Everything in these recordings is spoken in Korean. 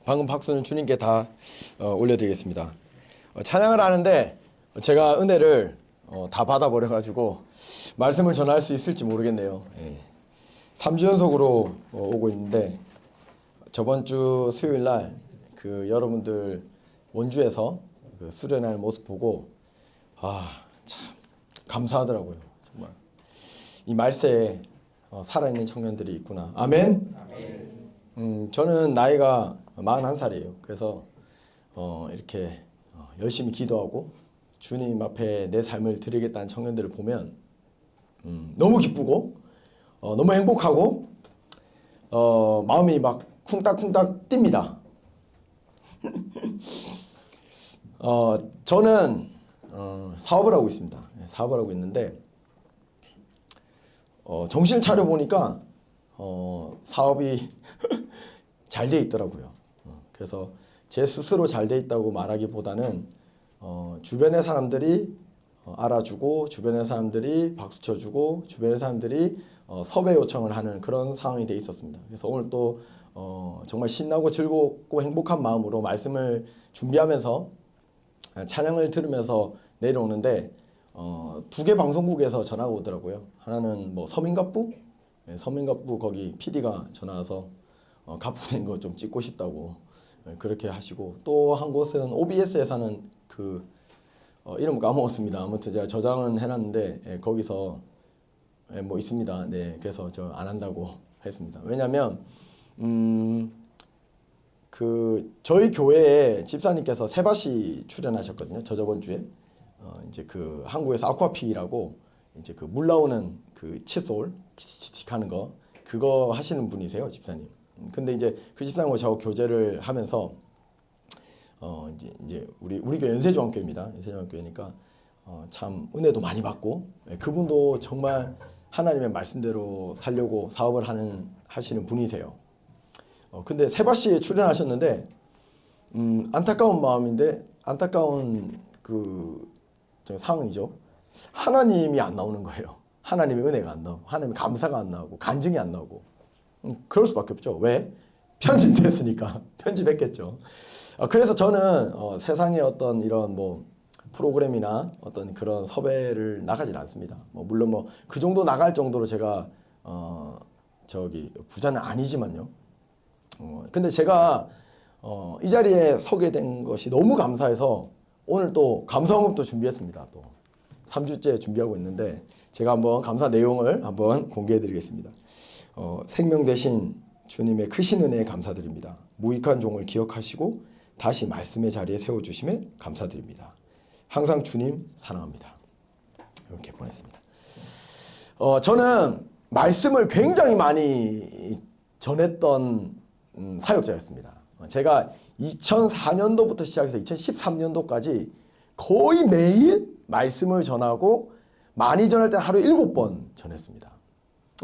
방금 박수는 주님께 다 올려드리겠습니다. 찬양을 하는데 제가 은혜를 다 받아버려가지고 말씀을 전할 수 있을지 모르겠네요. 3주 연속으로 오고 있는데 저번 주 수요일 날 그 여러분들 원주에서 그 수련하는 모습 보고 참 감사하더라고요. 정말 이 말세에 살아있는 청년들이 있구나. 아멘. 저는 나이가 41살이에요. 그래서 이렇게 열심히 기도하고 주님 앞에 내 삶을 드리겠다는 청년들을 보면 너무 기쁘고 너무 행복하고 마음이 막 쿵딱쿵딱 뜁니다. 저는 사업을 하고 있습니다. 사업을 하고 있는데 정신을 차려 보니까 사업이 잘 돼 있더라고요. 그래서 제 스스로 잘 돼 있다고 말하기보다는 주변의 사람들이 알아주고 주변의 사람들이 박수 쳐주고 주변의 사람들이 섭외 요청을 하는 그런 상황이 돼 있었습니다. 그래서 오늘 또 정말 신나고 즐겁고 행복한 마음으로 말씀을 준비하면서 찬양을 들으면서 내려오는데 두 개 방송국에서 전화가 오더라고요. 하나는 뭐 서민갑부? 네, 서민갑부 거기 PD가 전화 와서 갑부된 거 좀 찍고 싶다고 그렇게 하시고, 또 한 곳은 OBS에 사는 그 이름 까먹었습니다. 아무튼 제가 저장은 해놨는데 거기서 뭐 있습니다. 네, 그래서 저 안 한다고 했습니다. 왜냐면 그 저희 교회에 집사님께서 세바시 출연하셨거든요. 저번 주에 이제 그 한국에서 아쿠아픽이라고 이제 그 물 나오는 그 칫솔 치치치치 하는 거 그거 하시는 분이세요, 집사님. 근데 이제 그 집사님하고 저하고 교제를 하면서 이제 우리 교회 연세중앙교회입니다. 연세중앙교회니까 참 은혜도 많이 받고 그분도 정말 하나님의 말씀대로 살려고 사업을 하시는 분이세요. 근데 세바시에 출연하셨는데 안타까운 마음인데 안타까운 그 상황이죠. 하나님이 안 나오는 거예요. 하나님의 은혜가 안 나오고 하나님의 감사가 안 나오고 간증이 안 나오고 그럴 수밖에 없죠. 왜? 편집됐으니까 편집했겠죠. 그래서 저는 세상의 어떤 이런 뭐 프로그램이나 어떤 그런 섭외를 나가질 않습니다. 물론 뭐 그 정도 나갈 정도로 제가 부자는 아니지만요. 근데 제가 이 자리에 서게 된 것이 너무 감사해서 오늘 또 감사원금도 준비했습니다. 또 3주째 준비하고 있는데 제가 한번 감사 내용을 한번 공개해 드리겠습니다. 생명 대신 주님의 크신 은혜에 감사드립니다. 무익한 종을 기억하시고 다시 말씀의 자리에 세워주심에 감사드립니다. 항상 주님 사랑합니다. 이렇게 보냈습니다. 저는 말씀을 굉장히 많이 전했던 사역자였습니다. 제가 2004년도부터 시작해서 2013년도까지 거의 매일 말씀을 전하고 많이 전할 때 하루 7번 전했습니다.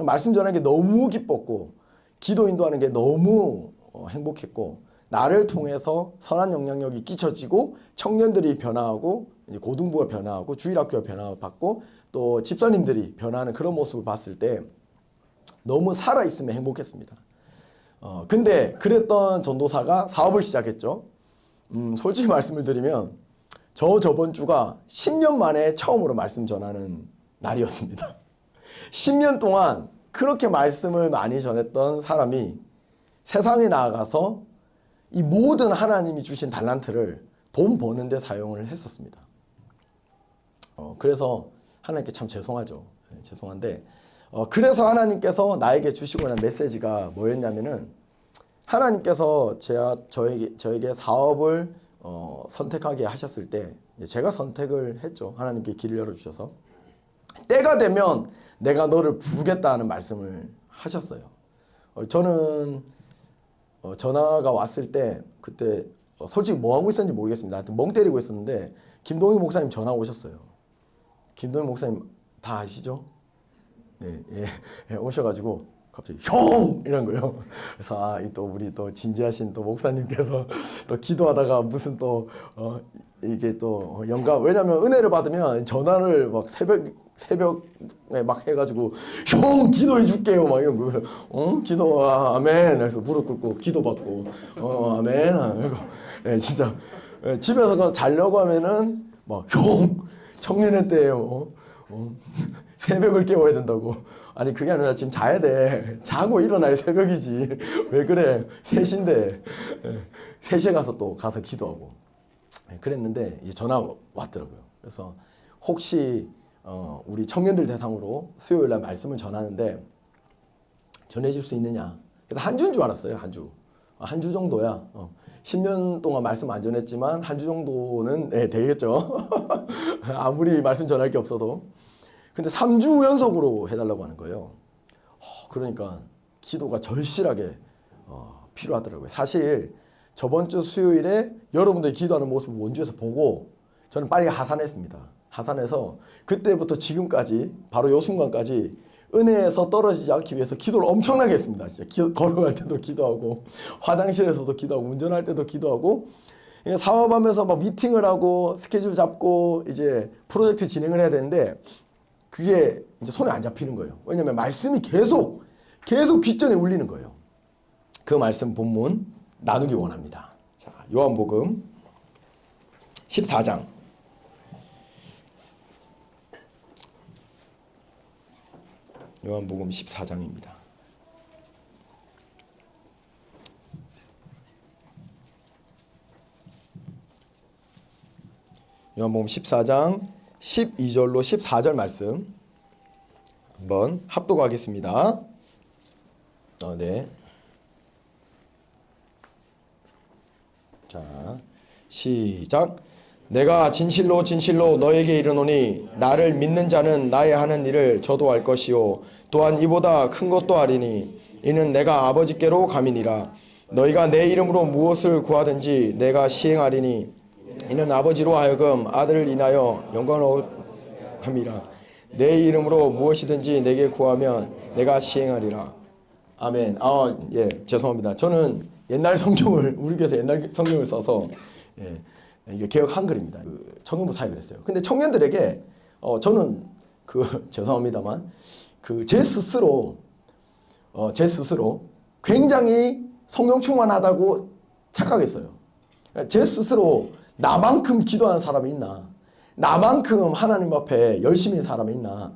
말씀 전하는 게 너무 기뻤고 기도 인도하는 게 너무 행복했고 나를 통해서 선한 영향력이 끼쳐지고 청년들이 변화하고 이제 고등부가 변화하고 주일학교가 변화받고 또 집사님들이 변화하는 그런 모습을 봤을 때 너무 살아있으면 행복했습니다. 근데 그랬던 전도사가 사업을 시작했죠. 솔직히 말씀을 드리면 저번 주가 10년 만에 처음으로 말씀 전하는 날이었습니다. 10년 동안 그렇게 말씀을 많이 전했던 사람이 세상에 나아가서 이 모든 하나님이 주신 달란트를 돈 버는 데 사용을 했었습니다. 그래서 하나님께 참 죄송하죠. 죄송한데 그래서 하나님께서 나에게 주시고 난 메시지가 뭐였냐면은 하나님께서 저에게 사업을 선택하게 하셨을 때 제가 선택을 했죠. 하나님께 길을 열어주셔서 때가 되면 내가 너를 부르겠다는 말씀을 하셨어요. 저는 전화가 왔을 때 그때 솔직히 뭐 하고 있었는지 모르겠습니다. 하여튼 멍 때리고 있었는데 김동희 목사님 전화 오셨어요. 김동희 목사님 다 아시죠? 네, 예, 오셔가지고 갑자기 형! 이런 거요. 그래서 또 우리 또 진지하신 또 목사님께서 또 기도하다가 무슨 또 이게 또 영감, 왜냐면 은혜를 받으면 전화를 막 새벽 새벽에 막 해가지고 형 기도해 줄게요 막 이런 거. 기도 아멘. 그래서 무릎 꿇고 기도 받고 아멘. 그리고 진짜 집에서 자려고 하면은 막 형 청년회 때예요. 새벽을 깨워야 된다고. 아니 그게 아니라 지금 자야 돼. 자고 일어나야 새벽이지. 왜 그래? 3시인데 3시에 가서 기도하고 그랬는데 이제 전화 왔더라고요. 그래서 혹시 우리 청년들 대상으로 수요일 날 말씀을 전하는데 전해줄 수 있느냐. 그래서 한 주인 줄 알았어요. 한 주 정도야. 10년 동안 말씀 안 전했지만 한 주 정도는 되겠죠. 아무리 말씀 전할 게 없어도. 근데 3주 연속으로 해달라고 하는 거예요. 그러니까 기도가 절실하게 필요하더라고요. 사실 저번 주 수요일에 여러분들이 기도하는 모습을 원주에서 보고 저는 빨리 하산했습니다. 하산해서 그때부터 지금까지 바로 요 순간까지 은혜에서 떨어지지 않기 위해서 기도를 엄청나게 했습니다. 진짜 걸어갈 때도 기도하고 화장실에서도 기도하고 운전할 때도 기도하고 사업하면서 막 미팅을 하고 스케줄 잡고 이제 프로젝트 진행을 해야 되는데 그게 이제 손에 안 잡히는 거예요. 왜냐하면 말씀이 계속 귓전에 울리는 거예요. 그 말씀 본문 나누기 원합니다. 자, 요한복음 14장. 요한복음 14장입니다. 요한복음 14장 12절로 14절 말씀 한번 합독하겠습니다. 네. 자, 시작. 내가 진실로 진실로 너에게 이르노니 나를 믿는 자는 나의 하는 일을 저도 할 것이요 또한 이보다 큰 것도 하리니 이는 내가 아버지께로 감이니라. 너희가 내 이름으로 무엇을 구하든지 내가 시행하리니 이는 아버지로 하여금 아들을 인하여 영광을 함이라. 내 이름으로 무엇이든지 내게 구하면 내가 시행하리라. 아멘. 예, 죄송합니다. 저는 옛날 성경을 우리 교회에서 옛날 성경을 써서 이게 개역 한글입니다. 청년부 사역을 했어요. 근데 청년들에게 저는 죄송합니다만 제 스스로 굉장히 성령 충만하다고 착각했어요. 제 스스로 나만큼 기도하는 사람이 있나? 나만큼 하나님 앞에 열심히 사람이 있나?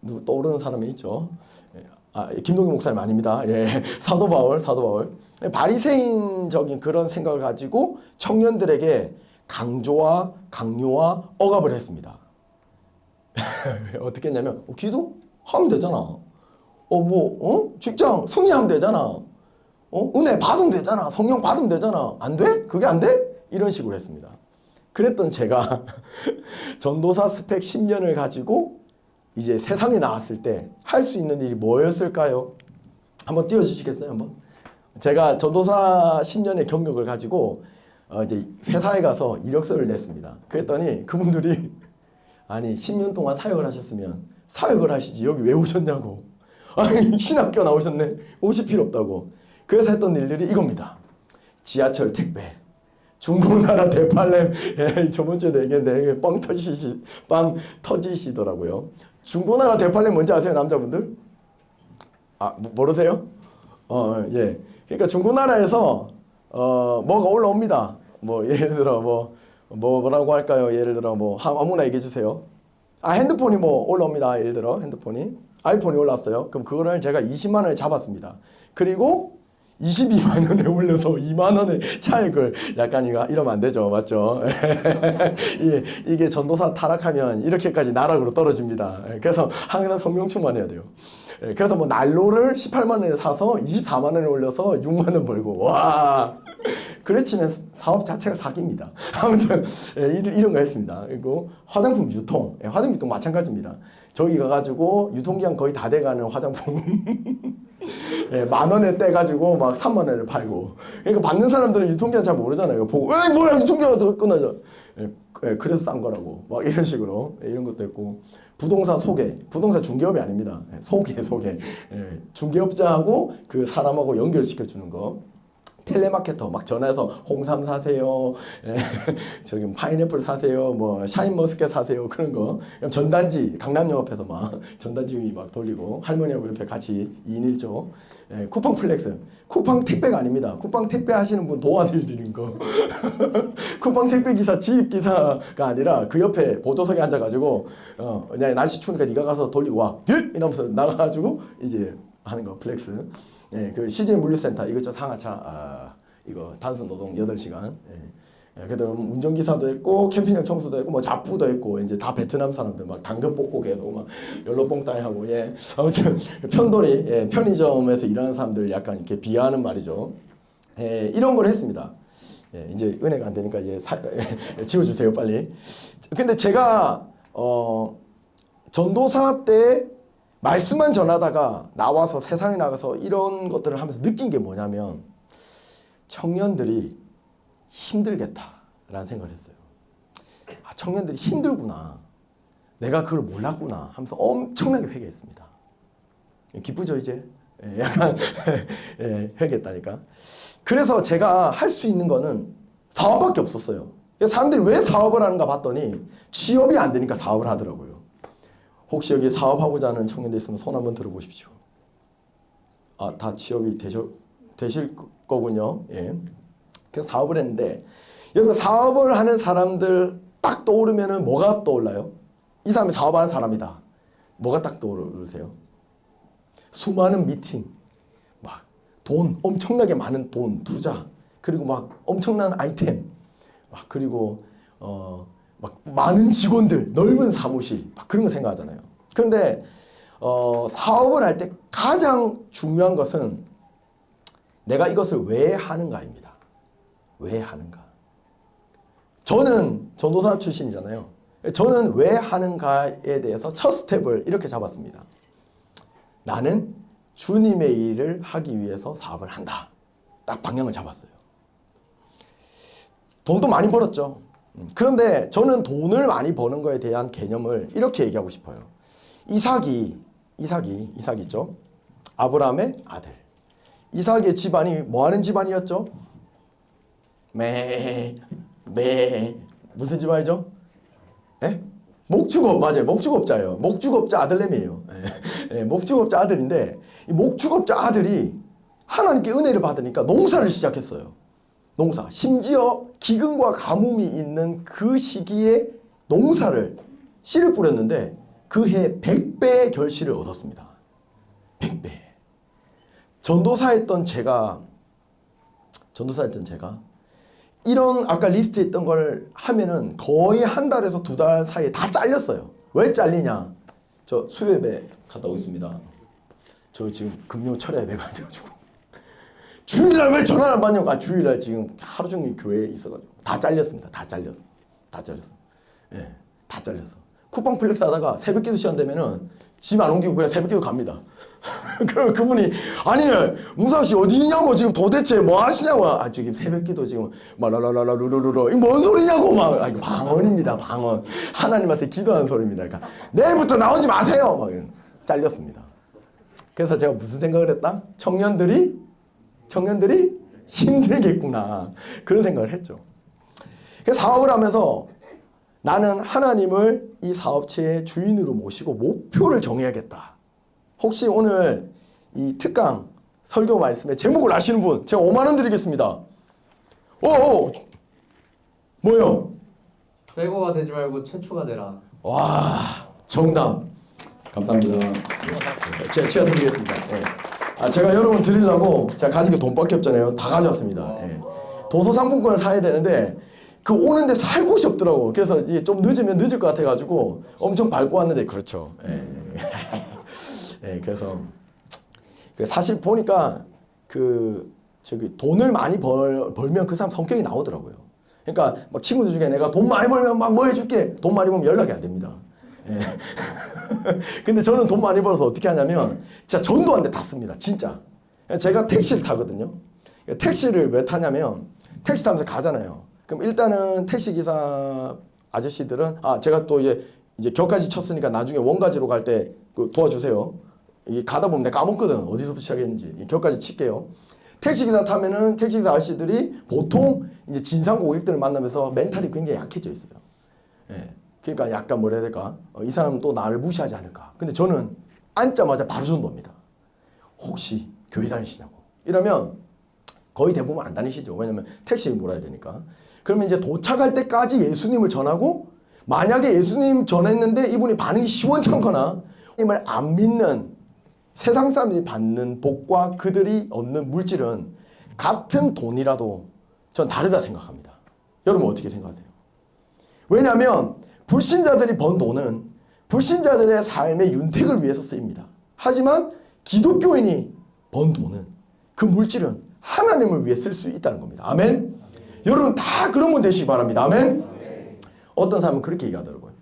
누구 떠오르는 사람이 있죠? 김동기 목사님 아닙니다. 예, 사도 바울. 바리새인적인 그런 생각을 가지고 청년들에게 강조와 강요와 억압을 했습니다. 어떻게 했냐면 기도 하면 되잖아. 직장 승리하면 되잖아. 은혜 받으면 되잖아. 성령 받으면 되잖아. 안 돼? 그게 안 돼? 이런 식으로 했습니다. 그랬던 제가 전도사 스펙 10년을 가지고 이제 세상에 나왔을 때 할 수 있는 일이 뭐였을까요? 한번 띄워주시겠어요? 한번. 제가 전도사 10년의 경력을 가지고 이제 회사에 가서 이력서를 냈습니다. 그랬더니 그분들이 아니 10년 동안 사역을 하셨으면 사역을 하시지 여기 왜 오셨냐고. 아니 신학교 나오셨네. 오실 필요 없다고. 그래서 했던 일들이 이겁니다. 지하철 택배, 중국나라 대팔렘. 저번 주에도 얘기했는데 빵 터지시더라고요. 중국나라 대팔렘 뭔지 아세요, 남자분들? 모르세요? 예. 그러니까 중국나라에서 뭐가 올라옵니다. 뭐 예를 들어 뭐라고 할까요? 예를 들어 아무나 얘기해 주세요. 핸드폰이 올라옵니다. 예를 들어 핸드폰이 아이폰이 올랐어요. 그럼 그거를 제가 20만 원에 잡았습니다. 그리고 22만 원에 올려서 2만 원의 차액을 약간 이러면 안 되죠. 맞죠? 이게 전도사 타락하면 이렇게까지 나락으로 떨어집니다. 그래서 항상 성령 충만해야 돼요. 그래서 난로를 18만 원에 사서 24만 원에 올려서 6만 원 벌고 와 그렇지만 사업 자체가 사기입니다. 아무튼 이런 거 했습니다. 그리고 화장품 유통 마찬가지입니다. 저기 가가지고 유통기한 거의 다 돼가는 화장품 만 원에 떼가지고 막 3만 원을 팔고. 그러니까 받는 사람들은 유통기한 잘 모르잖아요. 보고 뭐야 유통기한에서 끝나죠. 그래서 싼 거라고 막 이런 식으로 이런 것도 있고. 부동산 중개업이 아닙니다. 소개 중개업자하고 그 사람하고 연결시켜 주는 거. 텔레마케터 막 전화해서 홍삼 사세요, 예, 저기 파인애플 사세요, 뭐 샤인머스켓 사세요 그런 거. 전단지 강남역 앞에서 막 전단지 막 돌리고 할머니하고 옆에 같이 2인 1조. 예, 쿠팡 플렉스. 쿠팡 택배가 아닙니다. 쿠팡 택배 하시는 분 도와드리는 거. 쿠팡 택배 기사 지입 기사가 아니라 그 옆에 보조석에 앉아가지고 그냥 날씨 추우니까 네가 가서 돌리고 와. 이러면서 나가가지고 이제 하는 거 플렉스. 예, 그 CJ 물류센터 이거 저 상하차 이거 단순 노동 8시간. 예, 그다음 운전기사도 했고 캠핑장 청소도 했고 뭐 잡부도 했고 이제 다 베트남 사람들 막 당근 뽑고 계속 막 연로뽕 따위 하고 예 아무튼 편돌이 예, 편의점에서 일하는 사람들 약간 이렇게 비하하는 말이죠. 예, 이런 걸 했습니다. 예, 이제 은혜가 안 되니까 이제 지워주세요 빨리. 근데 제가 전도사 때 말씀만 전하다가 나와서 세상에 나가서 이런 것들을 하면서 느낀 게 뭐냐면 청년들이 힘들겠다라는 생각을 했어요. 아, 청년들이 힘들구나. 내가 그걸 몰랐구나 하면서 엄청나게 회개했습니다. 기쁘죠 이제? 예, 약간 예, 회개했다니까. 그래서 제가 할 수 있는 거는 사업밖에 없었어요. 사람들이 왜 사업을 하는가 봤더니 취업이 안 되니까 사업을 하더라고요. 혹시 여기 사업하고자 하는 청년들 있으면 손 한번 들어보십시오. 아, 다 취업이 되실 거군요. 예. 그래서 사업을 했는데 여러분 사업을 하는 사람들 딱 떠오르면은 뭐가 떠올라요? 이 사람이 사업하는 사람이다. 뭐가 딱 떠오르세요? 수많은 미팅, 막 돈, 엄청나게 많은 돈, 투자, 그리고 막 엄청난 아이템, 막 그리고 막 많은 직원들, 넓은 사무실, 막 그런 거 생각하잖아요. 그런데 사업을 할 때 가장 중요한 것은 내가 이것을 왜 하는가입니다. 왜 하는가? 저는 전도사 출신이잖아요. 저는 왜 하는가에 대해서 첫 스텝을 이렇게 잡았습니다. 나는 주님의 일을 하기 위해서 사업을 한다. 딱 방향을 잡았어요. 돈도 많이 벌었죠. 그런데 저는 돈을 많이 버는 거에 대한 개념을 이렇게 얘기하고 싶어요. 이삭이 있죠? 아브라함의 아들. 이삭의 집안이 뭐 하는 집안이었죠? 무슨 집안이죠? 예? 목축업, 맞아요. 목축업자예요. 목축업자 아들내미예요. 예, 목축업자 아들인데 이 목축업자 아들이 하나님께 은혜를 받으니까 농사를 시작했어요. 농사. 심지어 기근과 가뭄이 있는 그 시기에 농사를 씨를 뿌렸는데 그 해 100배의 결실을 얻었습니다. 100배. 전도사였던 제가 이런 아까 리스트에 있던 걸 하면은 거의 한 달에서 2달 사이에 다 잘렸어요. 왜 잘리냐? 저 수요예배 갔다 오겠습니다. 저 지금 금요 철야 예배가 안 돼가지고 주일날 왜 전화를 안 받냐고. 아, 주일날 지금 하루 종일 교회에 있어가지고 다 잘렸습니다. 다 잘렸어. 예, 다 잘렸어. 쿠팡 플렉스 하다가 새벽기도 시간 되면은 짐 안 옮기고 그냥 새벽기도 갑니다. 그럼 그분이 아니 문사씨 어디 있냐고 지금 도대체 뭐 하시냐고. 아 지금 새벽기도 지금 말라라라라 루루루루 이 뭔 소리냐고 막. 아 이거 방언입니다. 방언. 하나님한테 기도하는 소리입니다. 그러니까 내일부터 나오지 마세요. 막 잘렸습니다. 그래서 제가 무슨 생각을 했다? 청년들이 힘들겠구나 그런 생각을 했죠. 그래서 사업을 하면서 나는 하나님을 이 사업체의 주인으로 모시고 목표를 정해야겠다. 혹시 오늘 이 특강 설교 말씀의 제목을 아시는 분 제가 5만 원 드리겠습니다. 뭐요? 최고가 되지 말고 최초가 되라. 와 정답. 감사합니다. 제가 드리겠습니다. 네. 아, 제가 여러분 드리려고 제가 가진 게 돈밖에 없잖아요. 다 가져왔습니다. 네. 도서 상품권을 사야 되는데 그 오는데 살 곳이 없더라고. 그래서 이제 좀 늦으면 늦을 것 같아가지고 엄청 밟고 왔는데 그렇죠. 네. 네, 그래서 사실 보니까 돈을 많이 벌면 그 사람 성격이 나오더라고요. 그러니까 막 친구들 중에 내가 돈 많이 벌면 막 뭐 해줄게. 돈 많이 벌면 연락이 안 됩니다. 예. 근데 저는 돈 많이 벌어서 어떻게 하냐면 진짜 전도하는데 다 씁니다. 진짜. 제가 택시를 타거든요. 택시를 왜 타냐면 택시 타면서 가잖아요. 그럼 일단은 택시기사 아저씨들은 제가 또 이제 격까지 쳤으니까 나중에 원가지로 갈 때 도와주세요. 이게 가다 보면 내가 까먹거든. 어디서부터 시작했는지. 격까지 칠게요. 택시기사 타면은 택시기사 아저씨들이 보통 이제 진상 고객들을 만나면서 멘탈이 굉장히 약해져 있어요. 예. 그러니까 약간 뭐라 해야 될까? 이 사람은 또 나를 무시하지 않을까? 근데 저는 앉자마자 바로 전도합니다. 혹시 교회 다니시냐고. 이러면 거의 대부분 안 다니시죠. 왜냐면 택시를 몰아야 되니까. 그러면 이제 도착할 때까지 예수님을 전하고 만약에 예수님 전했는데 이분이 반응이 시원찮거나 예수님을 안 믿는 세상 사람들이 받는 복과 그들이 얻는 물질은 같은 돈이라도 전 다르다 생각합니다. 여러분 어떻게 생각하세요? 왜냐하면 불신자들이 번 돈은 불신자들의 삶의 윤택을 위해서 쓰입니다. 하지만 기독교인이 번 돈은 그 물질은 하나님을 위해 쓸 수 있다는 겁니다. 아멘? 여러분 다 그런 분 되시기 바랍니다. 아멘? 어떤 사람은 그렇게 얘기하더라고요.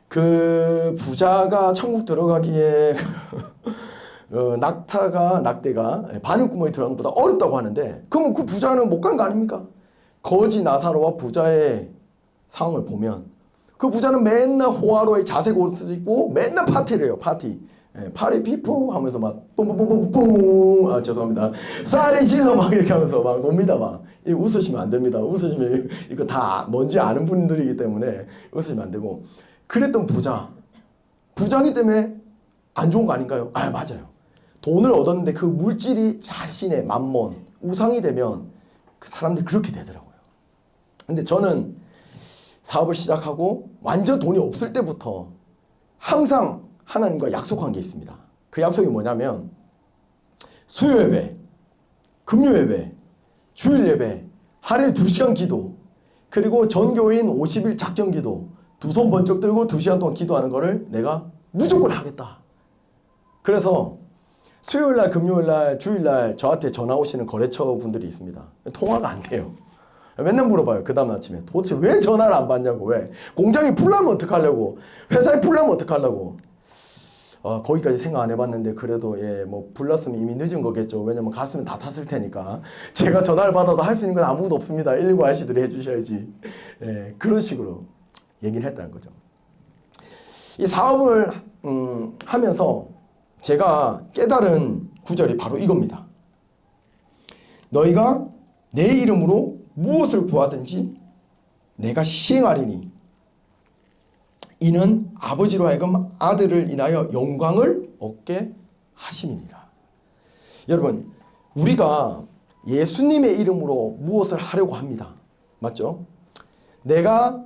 그 부자가 천국 들어가기에 낙대가 바늘구멍에 들어가는 것보다 어렵다고 하는데 그러면 그 부자는 못 간 거 아닙니까? 거지 나사로와 부자의 상황을 보면 그 부자는 맨날 호화로의 자색 옷을 입고 맨날 파티를 해요. 파티. 파리 피프 하면서 막 뿜뿜뿜뿜뿜 죄송합니다. 쌀이 질러 막 이렇게 하면서 막 놉니다. 막 웃으시면 안 됩니다. 웃으시면 이거 다 뭔지 아는 분들이기 때문에 웃으시면 안 되고 그랬던 부자이기 때문에 안 좋은 거 아닌가요? 아 맞아요. 돈을 얻었는데 그 물질이 자신의 만몬 우상이 되면 그 사람들이 그렇게 되더라고요. 근데 저는 사업을 시작하고 완전 돈이 없을 때부터 항상 하나님과 약속한 게 있습니다. 그 약속이 뭐냐면 수요 예배, 금요 예배, 주일 예배, 하루에 2시간 기도, 그리고 전교인 50일 작정 기도, 두 손 번쩍 들고 2시간 동안 기도하는 거를 내가 무조건 하겠다. 그래서 수요일날, 금요일날, 주일날 저한테 전화 오시는 거래처 분들이 있습니다. 통화가 안 돼요. 맨날 물어봐요. 그 다음 아침에 도대체 왜 전화를 안 받냐고. 왜? 공장이 풀려면 어떡하려고. 회사에 풀려면 어떡하려고. 거기까지 생각 안 해봤는데 그래도 뭐 불렀으면 이미 늦은 거겠죠. 왜냐면 갔으면 다 탔을 테니까. 제가 전화를 받아도 할 수 있는 건 아무것도 없습니다. 119 아저씨들이 해주셔야지. 그런 식으로 얘기를 했다는 거죠. 이 사업을 하면서 제가 깨달은 구절이 바로 이겁니다. 너희가 내 이름으로 무엇을 구하든지 내가 시행하리니 이는 아버지로 하여금 아들을 인하여 영광을 얻게 하심이니라. 여러분 우리가 예수님의 이름으로 무엇을 하려고 합니다. 맞죠? 내가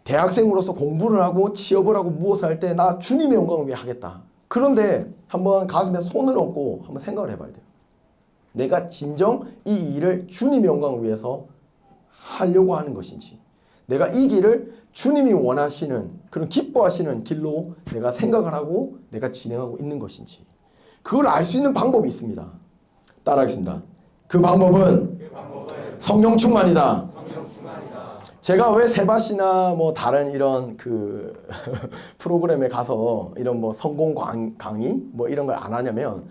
대학생으로서 공부를 하고 취업을 하고 무엇을 할 때 나 주님의 영광을 위해 하겠다. 그런데 한번 가슴에 손을 얹고 한번 생각을 해봐야 돼요. 내가 진정 이 일을 주님의 영광을 위해서 하려고 하는 것인지 내가 이 길을 주님이 원하시는 그런 기뻐하시는 길로 내가 생각을 하고 내가 진행하고 있는 것인지 그걸 알 수 있는 방법이 있습니다. 따라하겠습니다. 그 방법은 성령 충만이다. 제가 왜 세바시나 뭐 다른 이런 그 프로그램에 가서 이런 뭐 성공 강의 뭐 이런 걸 안 하냐면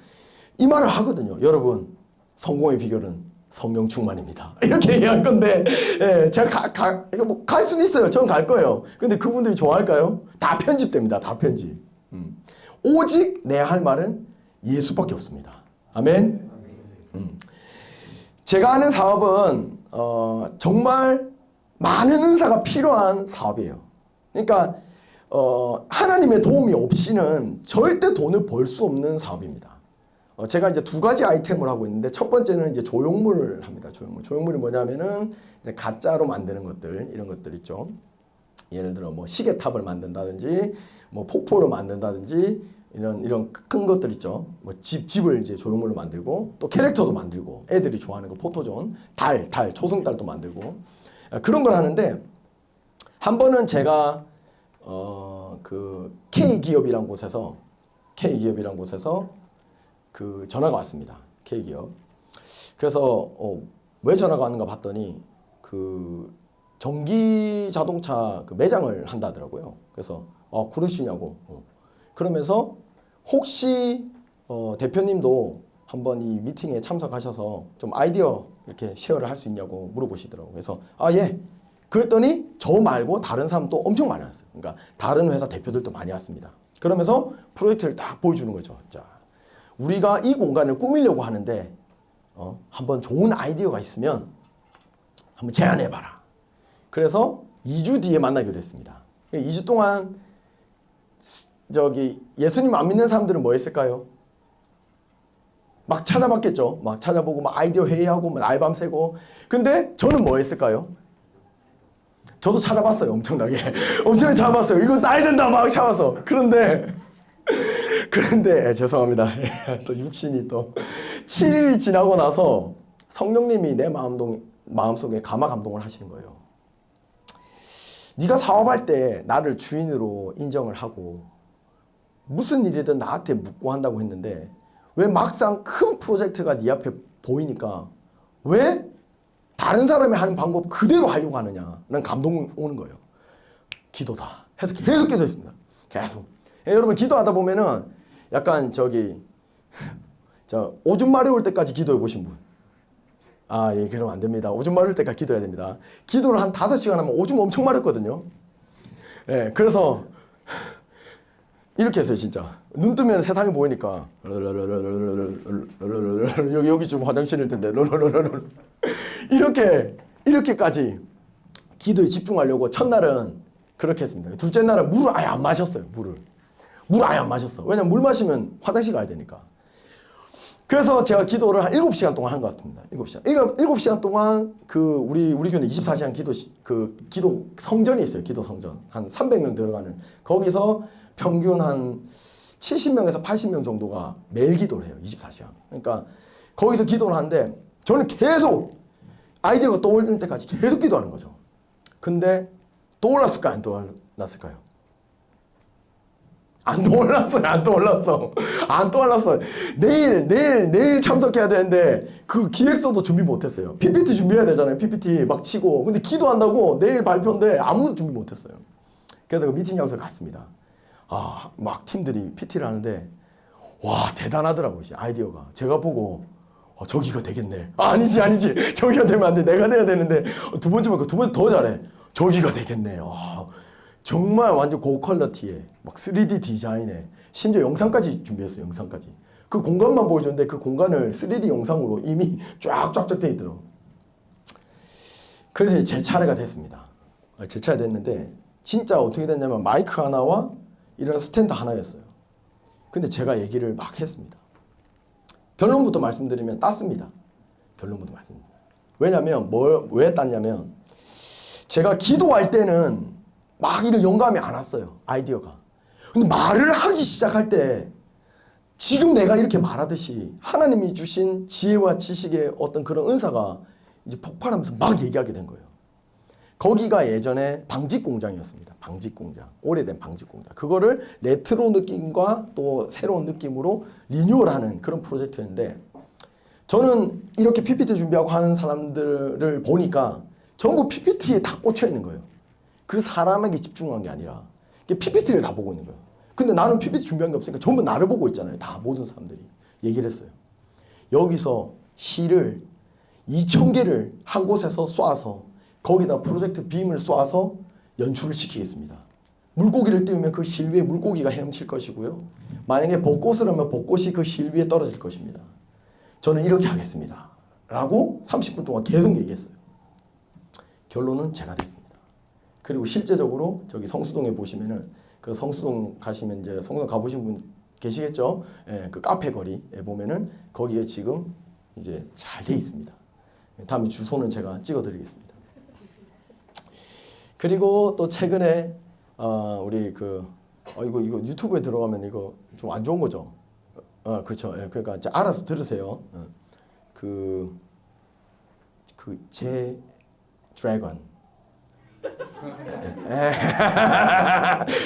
이 말을 하거든요. 여러분 성공의 비결은 성령 충만입니다. 이렇게 얘기할 건데 제가 이거 뭐 갈 수는 있어요. 저는 갈 거예요. 근데 그분들이 좋아할까요? 다 편집됩니다. 다 편집. 오직 내 할 말은 예수밖에 없습니다. 아멘. 제가 하는 사업은 정말 많은 은사가 필요한 사업이에요. 그러니까 하나님의 도움이 없이는 절대 돈을 벌 수 없는 사업입니다. 제가 이제 2가지 아이템을 하고 있는데 첫 번째는 이제 조형물을 합니다. 조형물이 뭐냐면은 이제 가짜로 만드는 것들 이런 것들 있죠. 예를 들어 뭐 시계탑을 만든다든지 뭐 폭포를 만든다든지 이런 큰 것들 있죠. 뭐 집을 이제 조형물로 만들고 또 캐릭터도 만들고 애들이 좋아하는 거 포토존, 달, 초승달도 만들고 그런 걸 하는데 한 번은 제가 그 K기업이란 곳에서 그 전화가 왔습니다. K기업. 그래서 왜 전화가 왔는가 봤더니 그 전기 자동차 그 매장을 한다더라고요. 그래서 그러시냐고. 그러면서 혹시 대표님도 한번 이 미팅에 참석하셔서 좀 아이디어 이렇게 쉐어를 할 수 있냐고 물어보시더라고요. 그래서 예. 그랬더니 저 말고 다른 사람도 엄청 많이 왔어요. 그러니까 다른 회사 대표들도 많이 왔습니다. 그러면서 프로젝트를 딱 보여주는 거죠. 자, 우리가 이 공간을 꾸미려고 하는데 한번 좋은 아이디어가 있으면 한번 제안해봐라. 그래서 2주 뒤에 만나기로 했습니다. 2주 동안 예수님 안 믿는 사람들은 뭐 했을까요? 막 찾아봤겠죠. 막 찾아보고 막 아이디어 회의하고 막 알밤 새고. 근데 저는 뭐 했을까요? 저도 찾아봤어요. 엄청나게. 엄청 찾아봤어요. 이거 따야 된다 막 찾아서. 그런데 죄송합니다. 또 육신이 또 7일이 지나고 나서 성령님이 내 마음속에 감화 감동을 하시는 거예요. 네가 사업할 때 나를 주인으로 인정을 하고 무슨 일이든 나한테 묻고 한다고 했는데 왜 막상 큰 프로젝트가 네 앞에 보이니까 왜 다른 사람이 하는 방법 그대로 하려고 하느냐는 감동이 오는 거예요. 기도다 해서 계속 기도했습니다. 계속. 여러분 기도하다 보면은 약간 오줌 마려울 때까지 기도해 보신 분. 예, 그러면 안 됩니다. 오줌 마를 때까지 기도해야 됩니다. 기도를 한 5시간 하면 오줌 엄청 마렵거든요. 예, 그래서 이렇게 했어요, 진짜. 눈 뜨면 세상이 보이니까. 여기 좀 화장실일 텐데. 이렇게까지 기도에 집중하려고 첫날은 그렇게 했습니다. 둘째 날은 물을 아예 안 마셨어요, 물을 아예 안 마셨어. 왜냐면 물 마시면 화장실 가야 되니까. 그래서 제가 기도를 한 7시간 동안 한 것 같습니다. 7시간. 7시간 동안 우리 교회 24시간 기도 성전이 있어요. 기도 성전. 한 300명 들어가는. 거기서 평균 한 70명에서 80명 정도가 매일 기도를 해요. 24시간. 그러니까 거기서 기도를 하는데 저는 계속 아이디어가 떠오르는 때까지 계속 기도하는 거죠. 근데 떠올랐을까요? 안 떠올랐을까요? 안 떠올랐어. 내일 참석해야 되는데 그 기획서도 준비 못했어요. PPT 준비해야 되잖아요. PPT 막 치고. 근데 기도한다고 내일 발표인데 아무것도 준비 못했어요. 그래서 그 미팅 장소에 갔습니다. 막 팀들이 PT를 하는데 와 대단하더라고요. 아이디어가. 제가 보고 저기가 되겠네. 아니지. 저기가 되면 안 돼. 내가 돼야 되는데 두 번째 더 잘해. 저기가 되겠네. 정말 완전 고퀄리티에 막 3D 디자인에 심지어 영상까지 준비했어요. 영상까지. 그 공간만 보여줬는데 그 공간을 3D 영상으로 이미 쫙쫙쫙 돼 있더라고요. 그래서 제 차례가 됐습니다. 제 차례 됐는데 진짜 어떻게 됐냐면 마이크 하나와 이런 스탠드 하나였어요. 근데 제가 얘기를 막 했습니다. 결론부터 말씀드리면 땄습니다. 왜냐면 왜 땄냐면 제가 기도할 때는 막 이런 영감이 안 왔어요. 아이디어가. 근데 말을 하기 시작할 때 지금 내가 이렇게 말하듯이 하나님이 주신 지혜와 지식의 어떤 그런 은사가 이제 폭발하면서 막 얘기하게 된 거예요. 거기가 예전에 방직 공장이었습니다. 방직 공장. 오래된 방직 공장. 그거를 레트로 느낌과 또 새로운 느낌으로 리뉴얼하는 그런 프로젝트였는데 저는 이렇게 PPT 준비하고 하는 사람들을 보니까 전부 PPT에 다 꽂혀 있는 거예요. 그 사람에게 집중한 게 아니라 PPT를 다 보고 있는 거예요. 근데 나는 PPT 준비한 게 없으니까 전부 나를 보고 있잖아요. 다 모든 사람들이 얘기를 했어요. 여기서 실을 2,000개를 한 곳에서 쏴서 거기다 프로젝트 빔을 쏴서 연출을 시키겠습니다. 물고기를 띄우면 그 실 위에 물고기가 헤엄칠 것이고요. 만약에 벚꽃을 하면 벚꽃이 그 실 위에 떨어질 것입니다. 저는 이렇게 하겠습니다. 라고 30분 동안 계속 얘기했어요. 결론은 제가 됐습니다. 그리고 실제적으로 저기 성수동에 보시면은 그 성수동 가시면 이제 성수동 가보신 분 계시겠죠? 예, 그 카페 거리에 보면은 거기에 지금 이제 잘 돼 있습니다. 다음에 주소는 제가 찍어드리겠습니다. 그리고 또 최근에 우리 이거 유튜브에 들어가면 이거 좀 안 좋은 거죠? 그렇죠. 예, 그러니까 이제 알아서 들으세요. 제 드래곤.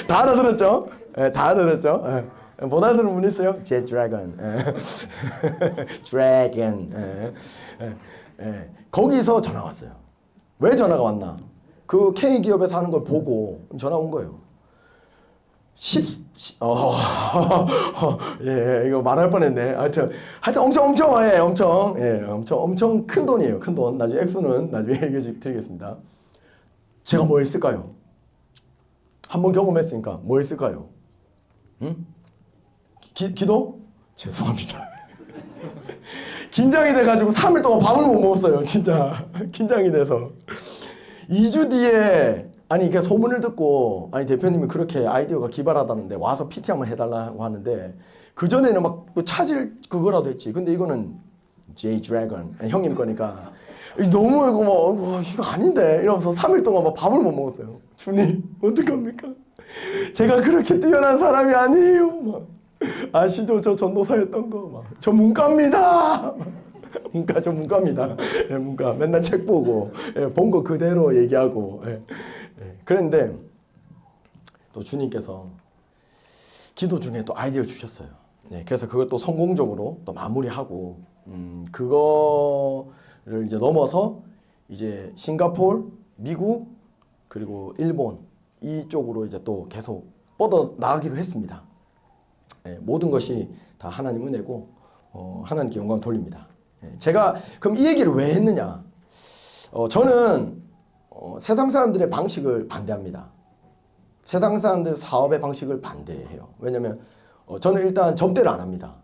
다 알아들었죠? 다 알아들었죠? 못 알아들은 분 있어요? 제 드래곤. 드래곤. 거기서 전화 왔어요. 왜 전화가 왔나? 그 K 기업에서 하는 걸 보고 전화 온 거예요. 예, 이거 말할 뻔했네. 하여튼 엄청 큰 돈이에요. 큰 돈. 나중에 액수는 나중에 얘기해 드리겠습니다. 제가 뭐 했을까요? 한번 경험했으니까 뭐 했을까요? 응? 기도? 죄송합니다. 긴장이 돼가지고 3일 동안 밥을 못 먹었어요. 진짜 긴장이 돼서 2주 뒤에 아니 이게 소문을 듣고 아니 대표님이 그렇게 아이디어가 기발하다는데 와서 PT 한번 해달라고 하는데 그 전에는 막 찾을 그거라도 했지. 근데 이거는 J 드래곤 형님 거니까 너무 이거 뭐 이거 아닌데 이러면서 3일 동안 막 밥을 못 먹었어요. 주님 어떡합니까? 제가 그렇게 뛰어난 사람이 아니에요. 막 아시죠? 저 전도사였던 거 막 전문가입니다. 문과 전문가입니다. 예, 문과 맨날 책 보고 예, 본 거 그대로 얘기하고 예, 예. 그런데 또 주님께서 기도 중에 또 아이디어를 주셨어요. 예, 그래서 그걸 또 성공적으로 또 마무리하고 그거를 이제 넘어서 이제 싱가포르, 미국 그리고 일본 이쪽으로 이제 또 계속 뻗어 나가기로 했습니다. 예, 모든 것이 다 하나님 은혜고 하나님께 영광 돌립니다. 예, 제가 그럼 이 얘기를 왜 했느냐? 저는 세상 사람들의 방식을 반대합니다. 세상 사람들 사업의 방식을 반대해요. 왜냐면 저는 일단 접대를 안 합니다.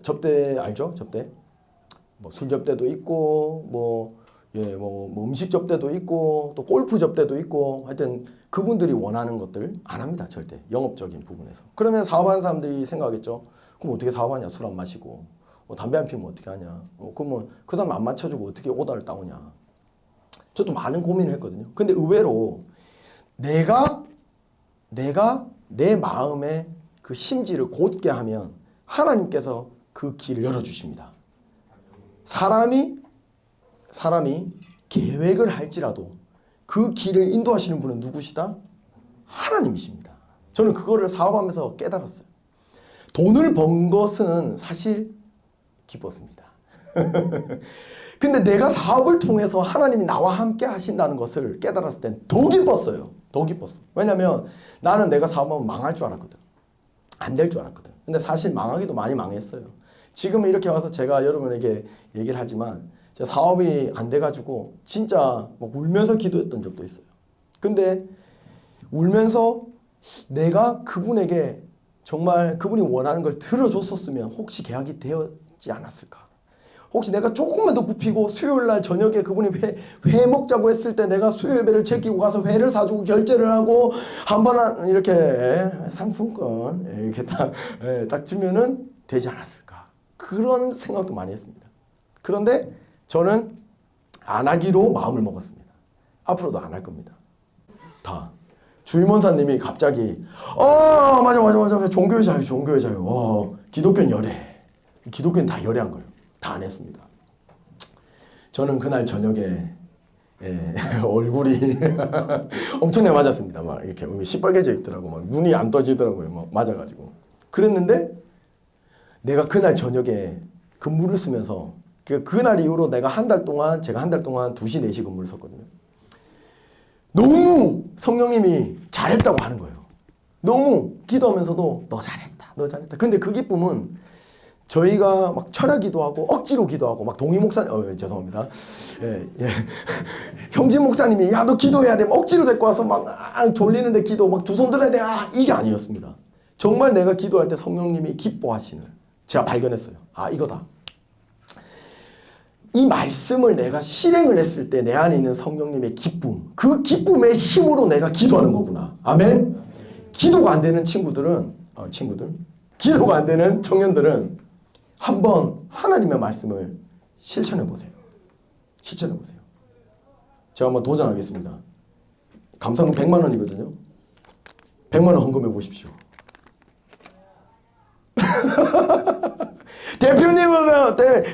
접대 알죠? 접대? 뭐 술 접대도 있고 뭐 음식 접대도 있고 또 골프 접대도 있고 하여튼 그분들이 원하는 것들 안 합니다. 절대 영업적인 부분에서. 그러면 사업하는 사람들이 생각하겠죠. 그럼 어떻게 사업하냐? 술 안 마시고 담배 안 피우면 어떻게 하냐? 그러면 그 사람 안 맞춰주고 어떻게 오다를 따오냐? 저도 많은 고민을 했거든요. 근데 의외로 내가 내 마음의 그 심지를 곧게 하면 하나님께서 그 길을 열어주십니다. 사람이 계획을 할지라도 그 길을 인도하시는 분은 누구시다? 하나님이십니다. 저는 그거를 사업하면서 깨달았어요. 돈을 번 것은 사실 기뻤습니다. 근데 내가 사업을 통해서 하나님이 나와 함께 하신다는 것을 깨달았을 땐 더 기뻤어요. 더 기뻤어. 왜냐면 나는 내가 사업하면 망할 줄 알았거든. 안 될 줄 알았거든. 근데 사실 망하기도 많이 망했어요. 지금은 이렇게 와서 제가 여러분에게 얘기를 하지만 제 사업이 안 돼가지고 진짜 막 울면서 기도했던 적도 있어요. 근데 울면서 내가 그분에게 정말 그분이 원하는 걸 들어줬었으면 혹시 계약이 되었지 않았을까? 혹시 내가 조금만 더 굽히고 수요일 날 저녁에 그분이 회 먹자고 했을 때 내가 수요 예배를 챙기고 가서 회를 사주고 결제를 하고 한 번 이렇게 상품권 이렇게 딱 주면은 되지 않았을까? 그런 생각도 많이 했습니다. 그런데 저는 안 하기로 마음을 먹었습니다. 앞으로도 안 할 겁니다. 다. 주임원사님이 갑자기 맞아 종교의 자유 기독교는 열애. 기독교는 다 열애한 거예요. 다 안 했습니다. 저는 그날 저녁에 얼굴이 엄청나게 맞았습니다. 막 이렇게 시뻘개져 있더라고. 막 눈이 안 떠지더라고요. 막 맞아가지고. 그랬는데 내가 그날 저녁에 근무를 쓰면서 그날 이후로 내가 제가 한 달 동안 2시, 4시 근무를 썼거든요. 너무 성령님이 잘했다고 하는 거예요. 너무 기도하면서도 너 잘했다. 근데 그 기쁨은 저희가 막 철야 기도하고 억지로 기도하고 막 동희 목사님 죄송합니다. 형진 목사님이 야 너 기도해야 돼. 억지로 데리고 와서 막 졸리는데 기도 막 두 손 들어야 돼. 이게 아니었습니다. 정말 내가 기도할 때 성령님이 기뻐하시는 제가 발견했어요. 이거다. 이 말씀을 내가 실행을 했을 때 내 안에 있는 성령님의 기쁨, 그 기쁨의 힘으로 내가 기도하는 거구나. 아멘. 기도가 안 되는 기도가 안 되는 청년들은 한번 하나님의 말씀을 실천해 보세요. 제가 한번 도전하겠습니다. 감사금 100만 원이거든요. 100만 원 헌금해 보십시오.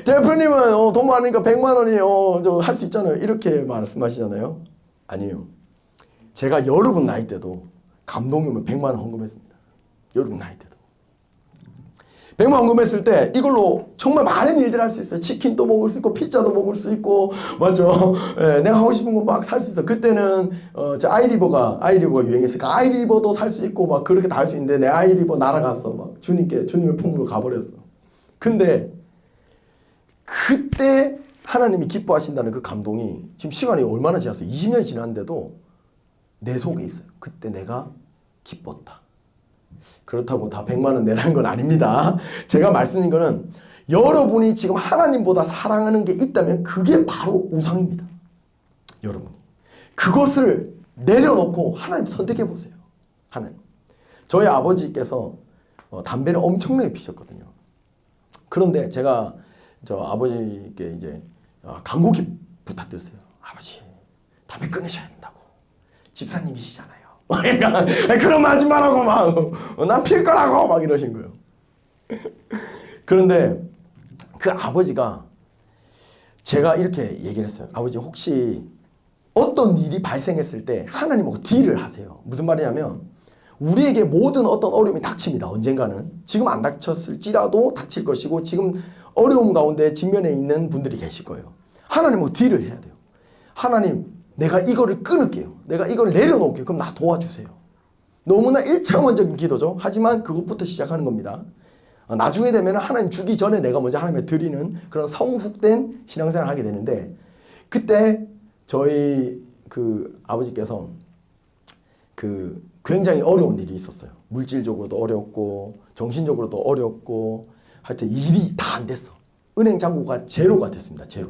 대표님은 돈 많으니까 100만 원이요. 저 할 수 있잖아요. 이렇게 말씀하시잖아요. 아니에요. 제가 여러분 나이 때도 감동이면 100만 원 헌금했습니다. 여러분 나이 때도. 100만 원 헌금했을 때 이걸로 정말 많은 일들을 할 수 있어요. 치킨도 먹을 수 있고 피자도 먹을 수 있고 맞죠? 내가 하고 싶은 거 막 살 수 있어. 그때는 저 아이리버가 유행했으니까 아이리버도 살 수 있고 막 그렇게 다 할 수 있는데 내 아이리버 날아갔어. 막 주님의 품으로 가버렸어. 근데 그때 하나님이 기뻐하신다는 그 감동이 지금 시간이 얼마나 지났어요? 20년이 지났는데도 내 속에 있어요. 그때 내가 기뻤다. 그렇다고 다 100만 원 내라는 건 아닙니다. 제가 말씀드린 거는 여러분이 지금 하나님보다 사랑하는 게 있다면 그게 바로 우상입니다. 여러분이 그것을 내려놓고 하나님 선택해 보세요. 하나님. 저희 아버지께서 담배를 엄청나게 피셨거든요. 그런데 제가 저 아버지께 이제 간곡히 부탁드렸어요. 아버지, 담배 끊으셔야 된다고. 집사님이시잖아요. 그러니까 그런 말 하지 말라고 막 난 필 거라고 막 이러신 거예요. 그런데 그 아버지가 제가 이렇게 얘기를 했어요. 아버지 혹시 어떤 일이 발생했을 때 하나님하고 딜을 하세요. 무슨 말이냐면 우리에게 모든 어떤 어려움이 닥칩니다. 언젠가는. 지금 안 닥쳤을지라도 닥칠 것이고 지금 어려움 가운데 직면해 있는 분들이 계실 거예요. 하나님하고 딜을 해야 돼요. 하나님, 내가 이거를 끊을게요. 내가 이걸 내려놓을게요. 그럼 나 도와주세요. 너무나 일차원적인 기도죠. 하지만 그것부터 시작하는 겁니다. 나중에 되면 하나님 주기 전에 내가 먼저 하나님께 드리는 그런 성숙된 신앙생활을 하게 되는데 그때 저희 그 아버지께서 그 굉장히 어려운 일이 있었어요. 물질적으로도 어렵고 정신적으로도 어렵고 하여튼 일이 다 안 됐어. 은행 잔고가 제로가 됐습니다. 제로.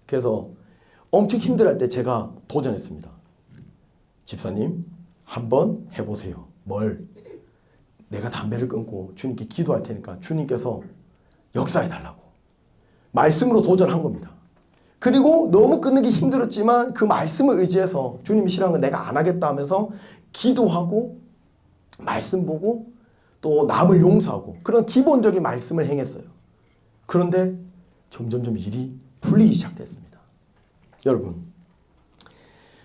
그래서 엄청 힘들어할 때 제가 도전했습니다. 집사님 한번 해보세요. 뭘? 내가 담배를 끊고 주님께 기도할 테니까 주님께서 역사해달라고. 말씀으로 도전한 겁니다. 그리고 너무 끊는 게 힘들었지만 그 말씀을 의지해서 주님이 싫어하는 건 내가 안 하겠다 하면서 기도하고 말씀 보고 또 남을 용서하고 그런 기본적인 말씀을 행했어요. 그런데 점점점 일이 풀리기 시작됐습니다. 여러분,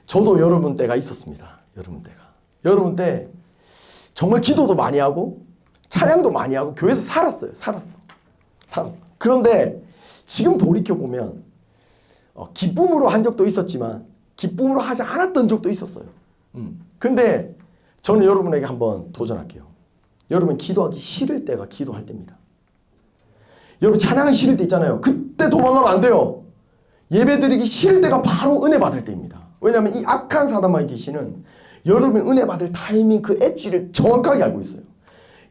저도 여러분 때가 있었습니다. 여러분 때 정말 기도도 많이 하고 찬양도 많이 하고 교회에서 살았어. 그런데 지금 돌이켜보면 기쁨으로 한 적도 있었지만 기쁨으로 하지 않았던 적도 있었어요. 근데 저는 여러분에게 한번 도전할게요. 여러분 기도하기 싫을 때가 기도할 때입니다. 여러분 찬양하기 싫을 때 있잖아요. 그때 도망가면 안 돼요. 예배드리기 싫을 때가 바로 은혜 받을 때입니다. 왜냐하면 이 악한 사단마귀 귀신은 여러분이 은혜 받을 타이밍 그 엣지를 정확하게 알고 있어요.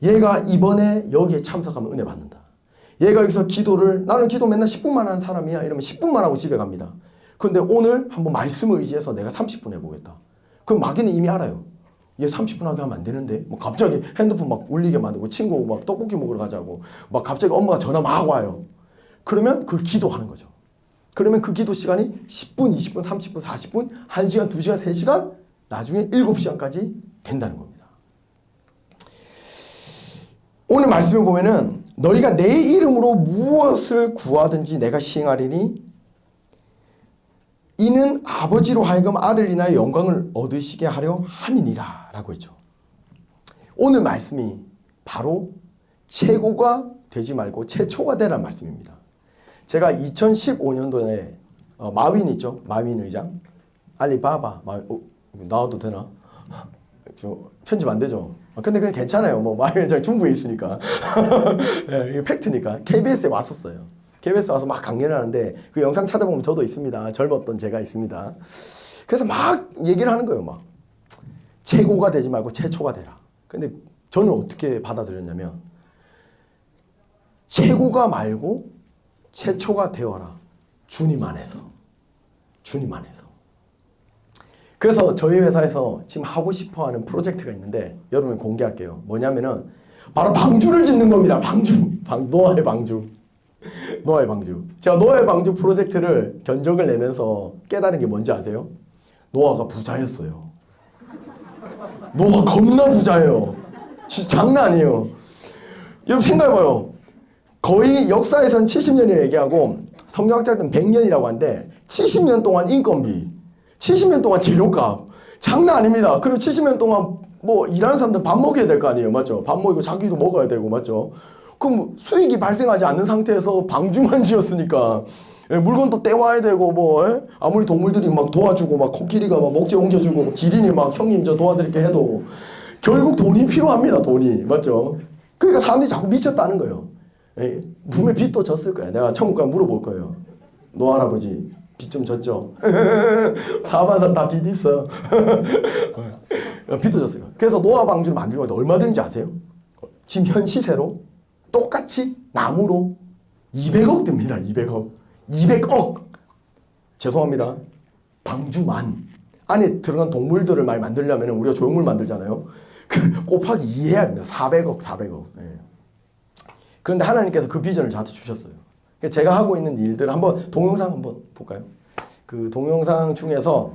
얘가 이번에 여기에 참석하면 은혜 받는다. 얘가 여기서 기도를 나는 기도 맨날 10분만 하는 사람이야 이러면 10분만 하고 집에 갑니다. 근데 오늘 한번 말씀을 의지해서 내가 30분 해보겠다. 그럼 마귀는 이미 알아요. 얘 30분 하게 하면 안 되는데 뭐 갑자기 핸드폰 막 울리게 만들고 친구 막 떡볶이 먹으러 가자고 막 갑자기 엄마가 전화 막 와요. 그러면 그걸 기도하는 거죠. 그러면 그 기도 시간이 10분, 20분, 30분, 40분, 1시간, 2시간, 3시간 나중에 7시간까지 된다는 겁니다. 오늘 말씀을 보면은 너희가 내 이름으로 무엇을 구하든지 내가 시행하리니 이는 아버지로 하여금 아들이나 영광을 얻으시게 하려 함이니라 라고 했죠. 오늘 말씀이 바로 최고가 되지 말고 최초가 되라는 말씀입니다. 제가 2015년도에 마윈 있죠. 마윈 의장 알리바바 나와도 되나? 저 편집 안 되죠. 근데 그냥 괜찮아요. 뭐 마윈 의장 중부에 있으니까 네, 이게 팩트니까 KBS에 왔었어요. KBS 와서 막 강연을 하는데 그 영상 찾아보면 저도 있습니다. 젊었던 제가 있습니다. 그래서 막 얘기를 하는 거예요. 막 최고가 되지 말고 최초가 되라. 근데 저는 어떻게 받아들였냐면 최고가 말고 최초가 되어라. 주님 안에서. 그래서 저희 회사에서 지금 하고 싶어하는 프로젝트가 있는데 여러분 공개할게요. 뭐냐면은 바로 방주를 짓는 겁니다. 노아의 방주. 제가 노아의 방주 프로젝트를 견적을 내면서 깨달은 게 뭔지 아세요? 노아가 부자였어요. 노아 겁나 부자예요. 진짜 장난 아니에요. 여러분 생각해봐요. 거의 역사에선 70년이라고 얘기하고 성경학자들은 100년이라고 하는데 70년 동안 인건비, 70년 동안 재료값 장난 아닙니다. 그리고 70년 동안 뭐 일하는 사람들 밥 먹여야 될 거 아니에요. 맞죠? 밥 먹이고 자기도 먹어야 되고 맞죠? 그럼 수익이 발생하지 않는 상태에서 방주만 지었으니까 물건도 떼와야 되고 뭐 아무리 동물들이 막 도와주고 막 코끼리가 막 목재 옮겨주고 기린이 막 형님 저 도와드릴게 해도 결국 돈이 필요합니다. 돈이 맞죠? 그러니까 사람들이 자꾸 미쳤다는 거예요. 분명히 빚도 졌을 거야. 내가 천국 가면 물어볼 거예요. 노 할아버지 빚 좀 졌죠? 사반산 다 빚 있어. 빚도 졌을 거야. 그래서 노아 방주를 만들려고 얼마 드는지 아세요? 지금 현 시세로 똑같이 나무로 200억 듭니다. 200억. 200억. 죄송합니다. 방주만 안에 들어간 동물들을 많이 만들려면 우리가 조형물 만들잖아요. 그 곱하기 2 해야 됩니다. 400억, 400억. 예. 그런데 하나님께서 그 비전을 저한테 주셨어요. 제가 하고 있는 일들 한번 동영상 한번 볼까요? 그 동영상 중에서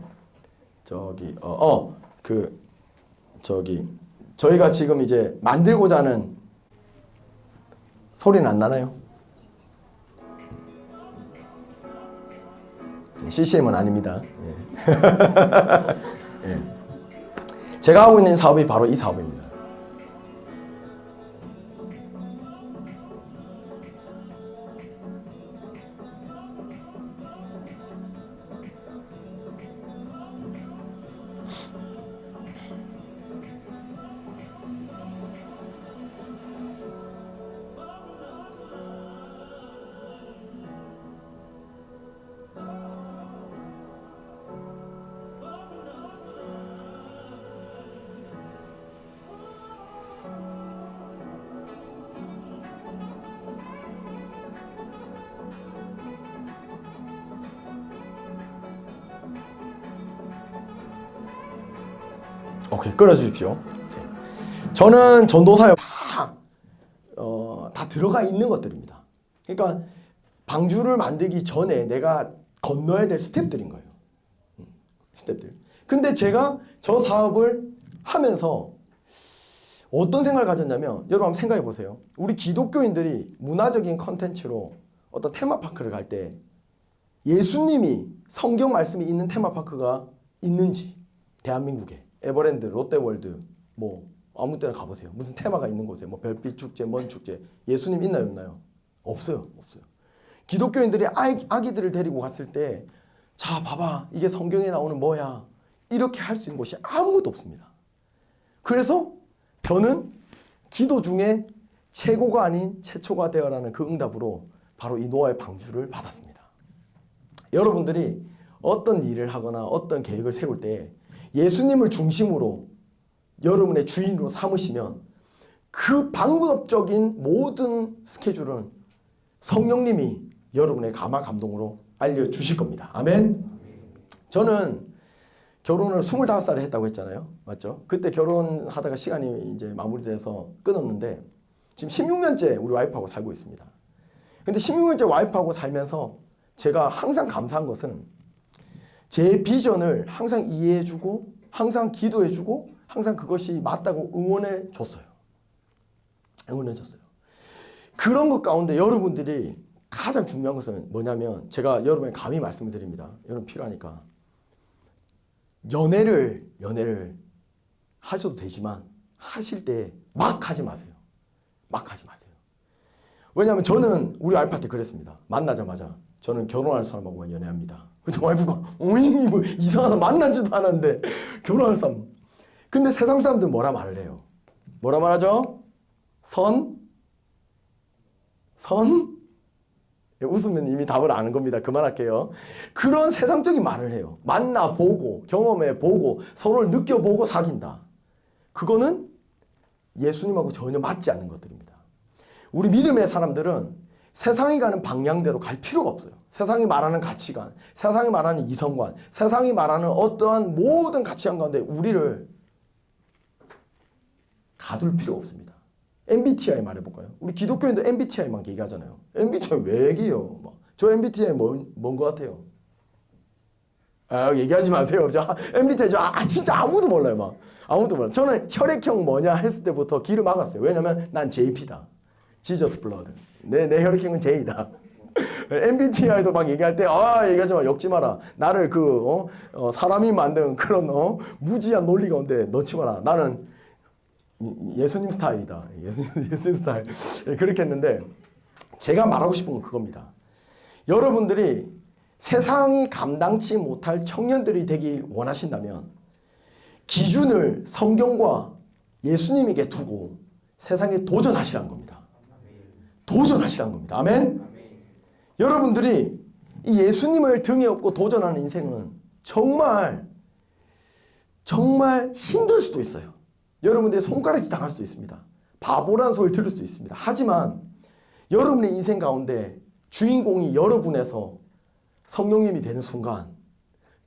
저희가 지금 이제 만들고자 하는 소리는 안 나나요? CCM은 아닙니다. 예. 예. 제가 하고 있는 사업이 바로 이 사업입니다. 오케이, 끌어주십시오. 저는 전도사역 다 들어가 있는 것들입니다. 그러니까 방주를 만들기 전에 내가 건너야 될 스텝들인 거예요. 스텝들. 근데 제가 저 사업을 하면서 어떤 생각을 가졌냐면, 여러분 한번 생각해 보세요. 우리 기독교인들이 문화적인 컨텐츠로 어떤 테마파크를 갈 때 예수님이 성경 말씀이 있는 테마파크가 있는지, 대한민국에 에버랜드, 롯데월드 뭐 아무 때나 가보세요. 무슨 테마가 있는 곳에 뭐 별빛 축제, 뭔 축제, 예수님 있나요, 없나요? 없어요. 기독교인들이 아기들을 데리고 갔을 때, 자 봐봐, 이게 성경에 나오는 뭐야, 이렇게 할 수 있는 곳이 아무것도 없습니다. 그래서 저는 기도 중에 최고가 아닌 최초가 되어라는 그 응답으로 바로 이 노아의 방주를 받았습니다. 여러분들이 어떤 일을 하거나 어떤 계획을 세울 때 예수님을 중심으로 여러분의 주인으로 삼으시면 그 방법적인 모든 스케줄은 성령님이 여러분의 감화 감동으로 알려주실 겁니다. 아멘. 저는 결혼을 25살에 했다고 했잖아요. 맞죠? 그때 결혼하다가 시간이 이제 마무리돼서 끊었는데 지금 16년째 우리 와이프하고 살고 있습니다. 근데 16년째 와이프하고 살면서 제가 항상 감사한 것은 제 비전을 항상 이해해주고 항상 기도해주고 항상 그것이 맞다고 응원해줬어요. 그런 것 가운데 여러분들이 가장 중요한 것은 뭐냐면, 제가 여러분에 감히 말씀을 드립니다. 여러분 필요하니까 연애를 하셔도 되지만 하실 때 막 하지 마세요. 왜냐하면 저는 우리 와이프한테 그랬습니다. 만나자마자 저는 결혼할 사람하고만 연애합니다. 근데 와이프가 어이 뭐 이상한 사람 만나지도 않았는데 결혼할 사람. 근데 세상 사람들은 뭐라 말을 해요? 뭐라 말하죠? 선? 웃으면 이미 답을 아는 겁니다. 그만할게요. 그런 세상적인 말을 해요. 만나보고 경험해보고 서로를 느껴보고 사귄다. 그거는 예수님하고 전혀 맞지 않는 것들입니다. 우리 믿음의 사람들은 세상이 가는 방향대로 갈 필요가 없어요. 세상이 말하는 가치관, 세상이 말하는 이성관, 세상이 말하는 어떠한 모든 가치관 가운데 우리를 가둘 필요가 없습니다. MBTI 말해볼까요? 우리 기독교인들 MBTI만 얘기하잖아요. MBTI 왜 얘기해요? 저 MBTI 뭔 것 같아요? 얘기하지 마세요. MBTI 진짜 아무도 몰라요. 아무도 몰라요. 저는 혈액형 뭐냐 했을 때부터 길을 막았어요. 왜냐면 난 JP다. 지저스 블러드. 내 혈액형은 J다. MBTI도 막 얘기할 때 얘기하지 마, 엮지 마라. 나를 사람이 만든 그런 무지한 논리 가운데 넣지 마라. 나는 예수님 스타일이다. 예수님 스타일. 그렇게 했는데 제가 말하고 싶은 건 그겁니다. 여러분들이 세상이 감당치 못할 청년들이 되길 원하신다면 기준을 성경과 예수님에게 두고 세상에 도전하시라는 겁니다. 아멘? 여러분들이 이 예수님을 등에 업고 도전하는 인생은 정말 힘들 수도 있어요. 여러분들의 손가락질 당할 수도 있습니다. 바보라는 소리를 들을 수도 있습니다. 하지만 여러분의 인생 가운데 주인공이 여러분에서 성령님이 되는 순간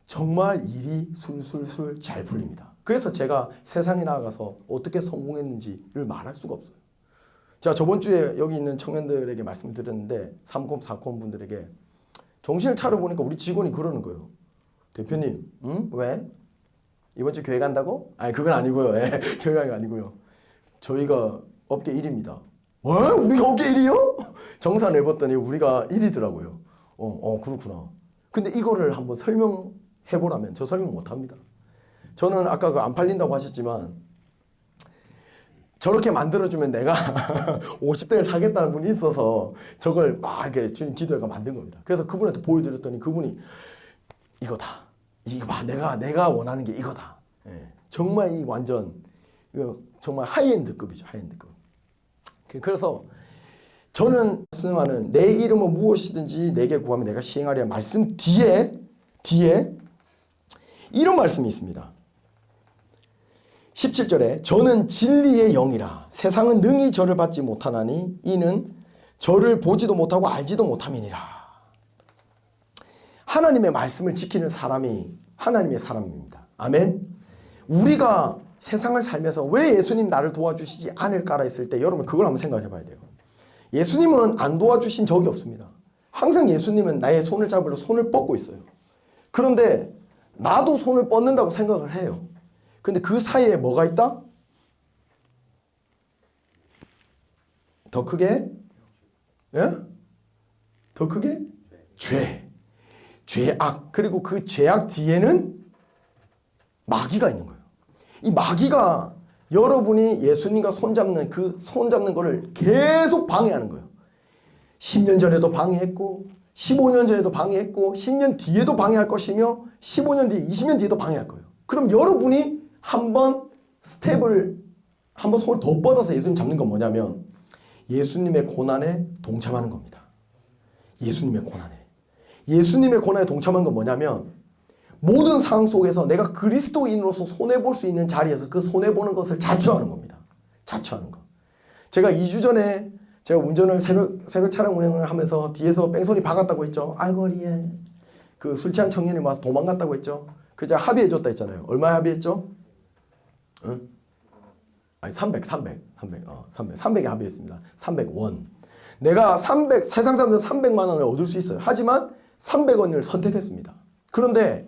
정말 일이 술술술 잘 풀립니다. 그래서 제가 세상에 나가서 어떻게 성공했는지를 말할 수가 없어요. 제가 저번 주에 여기 있는 청년들에게 말씀을 드렸는데 3콤, 4콤 분들에게 정신을 차려보니까 우리 직원이 그러는 거예요. 대표님, 왜? 이번 주 교회 간다고? 아니 그건 아니고요. 예, 교회가 아니고요. 저희가 업계 1위입니다. 왜? 우리가 업계 1위요? 정사 내봤더니 우리가 1위더라고요. 그렇구나. 근데 이거를 한번 설명해보라면 저 설명 못합니다. 저는 아까 그 안 팔린다고 하셨지만 저렇게 만들어주면 내가 50대를 사겠다는 분이 있어서 저걸 막 이렇게 주님 기도해가 만든 겁니다. 그래서 그분한테 보여드렸더니 그분이 이거다. 이거 봐. 내가 원하는 게 이거다. 예. 정말 이 완전 이거 정말 하이엔드급이죠. 하이엔드급. 그래서 저는 말씀하는 내 이름은 무엇이든지 내게 구하면 내가 시행하리라 말씀 뒤에 이런 말씀이 있습니다. 17절에 저는 진리의 영이라 세상은 능히 저를 받지 못하나니 이는 저를 보지도 못하고 알지도 못함이니라. 하나님의 말씀을 지키는 사람이 하나님의 사람입니다. 아멘. 우리가 세상을 살면서 왜 예수님 나를 도와주시지 않을까라 했을 때 여러분 그걸 한번 생각해 봐야 돼요. 예수님은 안 도와주신 적이 없습니다. 항상 예수님은 나의 손을 잡으려 손을 뻗고 있어요. 그런데 나도 손을 뻗는다고 생각을 해요. 근데 그 사이에 뭐가 있다? 더 크게? 예? 더 크게? 죄악. 그리고 그 죄악 뒤에는 마귀가 있는 거예요. 이 마귀가 여러분이 예수님과 손잡는 그 손잡는 거를 계속 방해하는 거예요. 10년 전에도 방해했고 15년 전에도 방해했고 10년 뒤에도 방해할 것이며 15년 뒤에 20년 뒤에도 방해할 거예요. 그럼 여러분이 한번 손을 더 뻗어서 예수님 잡는 건 뭐냐면 예수님의 고난에 동참하는 겁니다. 예수님의 고난에 동참한 건 뭐냐면 모든 상황 속에서 내가 그리스도인으로서 손해볼 수 있는 자리에서 그 손해보는 것을 자처하는 겁니다. 자처하는 거. 제가 2주 전에 제가 운전을 새벽 차량 운행을 하면서 뒤에서 뺑소니 박았다고 했죠. 아이고리에 그 술 취한 청년이 와서 도망갔다고 했죠. 그 제가 합의해줬다 했잖아요. 얼마에 합의했죠? 응? 아니 300에 합의했습니다. 300원. 내가 세상 사람들은 300만 원을 얻을 수 있어요. 하지만 300원을 선택했습니다. 그런데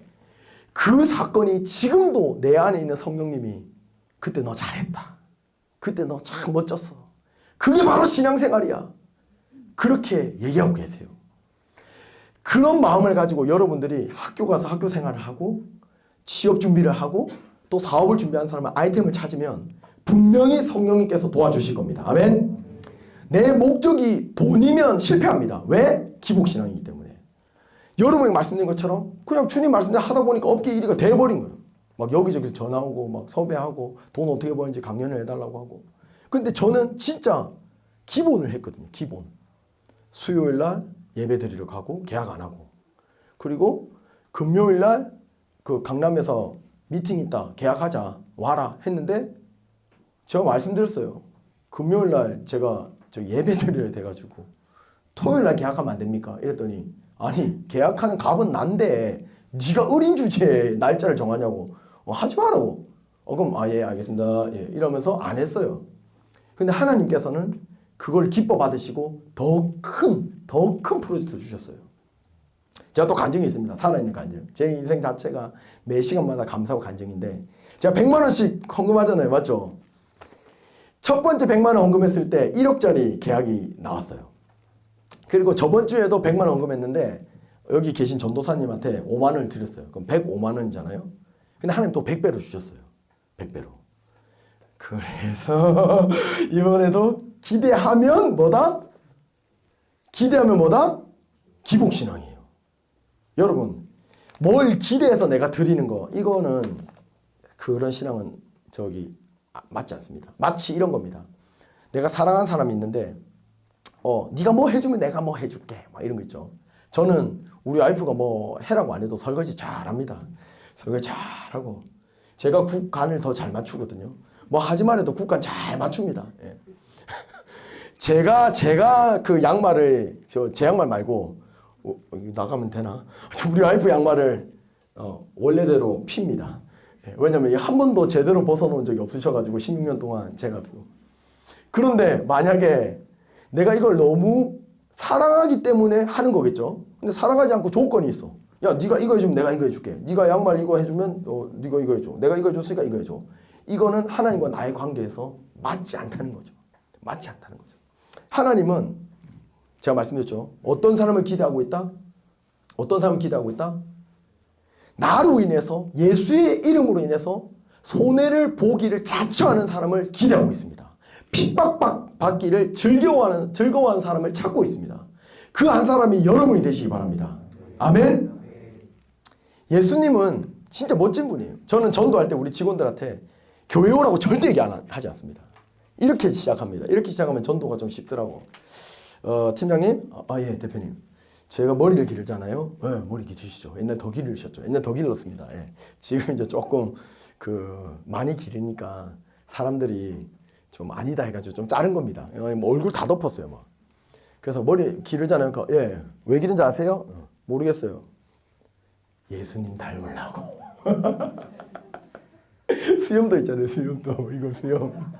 그 사건이 지금도 내 안에 있는 성령님이 그때 너 잘했다. 그때 너 참 멋졌어. 그게 바로 신앙생활이야. 그렇게 얘기하고 계세요. 그런 마음을 가지고 여러분들이 학교 가서 학교 생활을 하고 취업 준비를 하고 또 사업을 준비하는 사람은 아이템을 찾으면 분명히 성령님께서 도와주실 겁니다. 아멘. 내 목적이 돈이면 실패합니다. 왜? 기복신앙이기 때문에. 여러분이 말씀드린 것처럼 그냥 주님 말씀대로 하다 보니까 업계 1위가 돼버린 거예요. 막 여기저기 전화 오고 막 섭외하고 돈 어떻게 버는지 강연을 해달라고 하고. 근데 저는 진짜 기본을 했거든요. 기본. 수요일 날 예배 드리러 가고 계약 안 하고. 그리고 금요일 날 그 강남에서 미팅 있다. 계약하자. 와라 했는데 제가 말씀드렸어요. 금요일 날 제가 저 예배 드려야 돼가지고 토요일 날 계약하면 안 됩니까? 이랬더니 아니 계약하는 값은 난데 네가 어린 주제에 날짜를 정하냐고. 하지 마라고. 그럼 예 알겠습니다. 예, 이러면서 안 했어요. 근데 하나님께서는 그걸 기뻐 받으시고 더 큰 프로젝트를 주셨어요. 제가 또 간증이 있습니다. 살아있는 간증. 제 인생 자체가 매 시간마다 감사하고 간증인데 제가 100만 원씩 헌금하잖아요. 맞죠? 첫 번째 100만 원 헌금했을 때 1억짜리 계약이 나왔어요. 그리고 저번 주에도 100만 원 헌금했는데 여기 계신 전도사님한테 5만 원을 드렸어요. 그럼 105만 원이잖아요. 근데 하나님 또 100배로 주셨어요. 100배로. 그래서 이번에도 기대하면 뭐다? 기복신앙이에요. 여러분 뭘 기대해서 내가 드리는 거 이거는 그런 신앙은 맞지 않습니다. 마치 이런 겁니다. 내가 사랑하는 사람이 있는데 네가 뭐 해주면 내가 뭐 해줄게 막 이런 거 있죠. 저는 우리 와이프가 뭐 해라고 안 해도 설거지 잘합니다. 설거지 잘하고 제가 국간을 더 잘 맞추거든요. 뭐 하지 말아도 국간 잘 맞춥니다. 예. 제가 그 양말을 제 양말 말고 이거 나가면 되나? 우리 와이프 양말을 원래대로 핍니다. 왜냐면 한 번도 제대로 벗어놓은 적이 없으셔가지고 16년 동안 제가 그런데 만약에 내가 이걸 너무 사랑하기 때문에 하는 거겠죠. 근데 사랑하지 않고 조건이 있어. 야, 네가 이거 해주면 내가 이거 해줄게. 네가 양말 이거 해주면 네가 이거 해줘. 내가 이거 해줬으니까 이거 해줘. 이거는 하나님과 나의 관계에서 맞지 않다는 거죠. 맞지 않다는 거죠. 하나님은 제가 말씀드렸죠. 어떤 사람을 기대하고 있다? 어떤 사람을 기대하고 있다? 나로 인해서 예수의 이름으로 인해서 손해를 보기를 자처하는 사람을 기대하고 있습니다. 핍박받기를 즐거워하는 사람을 찾고 있습니다. 그 한 사람이 여러분이 되시기 바랍니다. 아멘. 예수님은 진짜 멋진 분이에요. 저는 전도할 때 우리 직원들한테 교회 오라고 절대 얘기 하지 않습니다. 이렇게 시작합니다. 이렇게 시작하면 전도가 좀 쉽더라고. 팀장님, 예, 대표님. 제가 머리를 기르잖아요. 네, 머리 기르시죠. 옛날 더 기르셨죠. 옛날 더 길렀습니다. 예. 지금 이제 조금 많이 기르니까 사람들이 좀 아니다 해가지고 좀 자른 겁니다. 뭐 얼굴 다 덮었어요, 뭐. 그래서 머리 기르잖아요. 예, 왜 기른지 아세요? 모르겠어요. 예수님 닮으려고. 수염도 있잖아요. 수염도 이거 수염.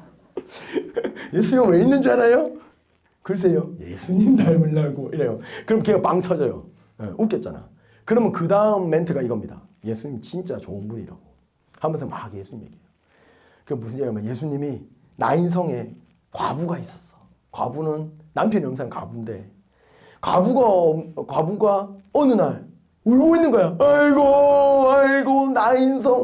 수염 왜 있는 줄 알아요? 글쎄요. 예수님 닮으려고 이래요. 그럼 걔가 빵 터져요. 웃겼잖아. 그러면 그 다음 멘트가 이겁니다. 예수님 진짜 좋은 분이라고 하면서 막 예수님 얘기해요. 그 무슨 얘기냐면 예수님이 나인성에 과부가 있었어. 과부는 남편이 없는 사람 과부인데 과부가 어느 날 울고 있는 거야. 아이고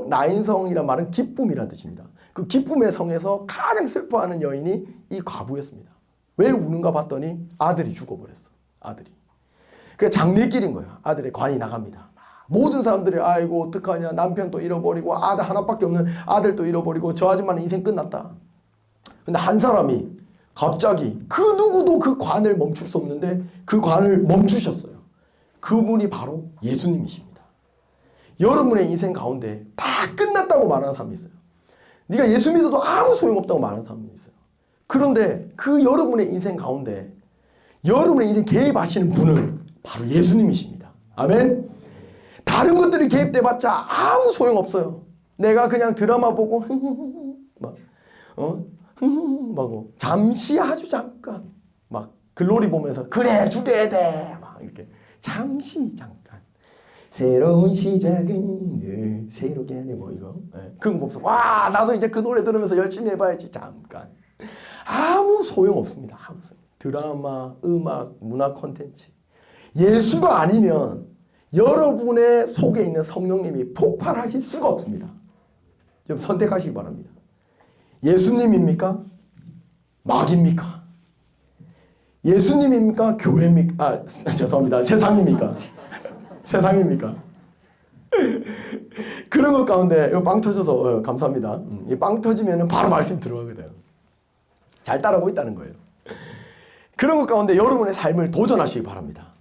나인성이란 말은 기쁨이란 뜻입니다. 그 기쁨의 성에서 가장 슬퍼하는 여인이 이 과부였습니다. 왜 우는가 봤더니 아들이 죽어버렸어. 아들이. 그게 장례길인 거야. 아들의 관이 나갑니다. 모든 사람들이 아이고 어떡하냐. 남편도 잃어버리고 아들 하나밖에 없는 아들도 잃어버리고 저 아줌마는 인생 끝났다. 근데 한 사람이 갑자기 그 누구도 그 관을 멈출 수 없는데 그 관을 멈추셨어요. 그분이 바로 예수님이십니다. 여러분의 인생 가운데 다 끝났다고 말하는 사람이 있어요. 네가 예수 믿어도 아무 소용없다고 말하는 사람이 있어요. 그런데 그 여러분의 인생 가운데 여러분의 인생 개입하시는 분은 바로 예수님이십니다. 아멘. 다른 것들이 개입돼봤자 아무 소용없어요. 내가 그냥 드라마 보고 막 잠시 아주 잠깐 막 글로리 보면서 그래 죽여야 돼 막 이렇게 잠깐 새로운 시작은 늘 새롭게 하네 뭐 이거 그거 보면서 와 나도 이제 그 노래 들으면서 열심히 해봐야지 잠깐 아무 소용 없습니다. 아무 소용. 드라마, 음악, 문화 콘텐츠 예수가 아니면 여러분의 속에 있는 성령님이 폭발하실 수가 없습니다. 좀 선택하시기 바랍니다. 예수님입니까? 마귀입니까? 예수님입니까? 교회입니까? 죄송합니다. 세상입니까? 세상입니까? 그런 것 가운데 빵 터져서 감사합니다. 이 빵 터지면 바로 말씀 들어가거든요. 잘 따라오고 있다는 거예요. 그런 것 가운데 여러분의 삶을 도전하시기 바랍니다.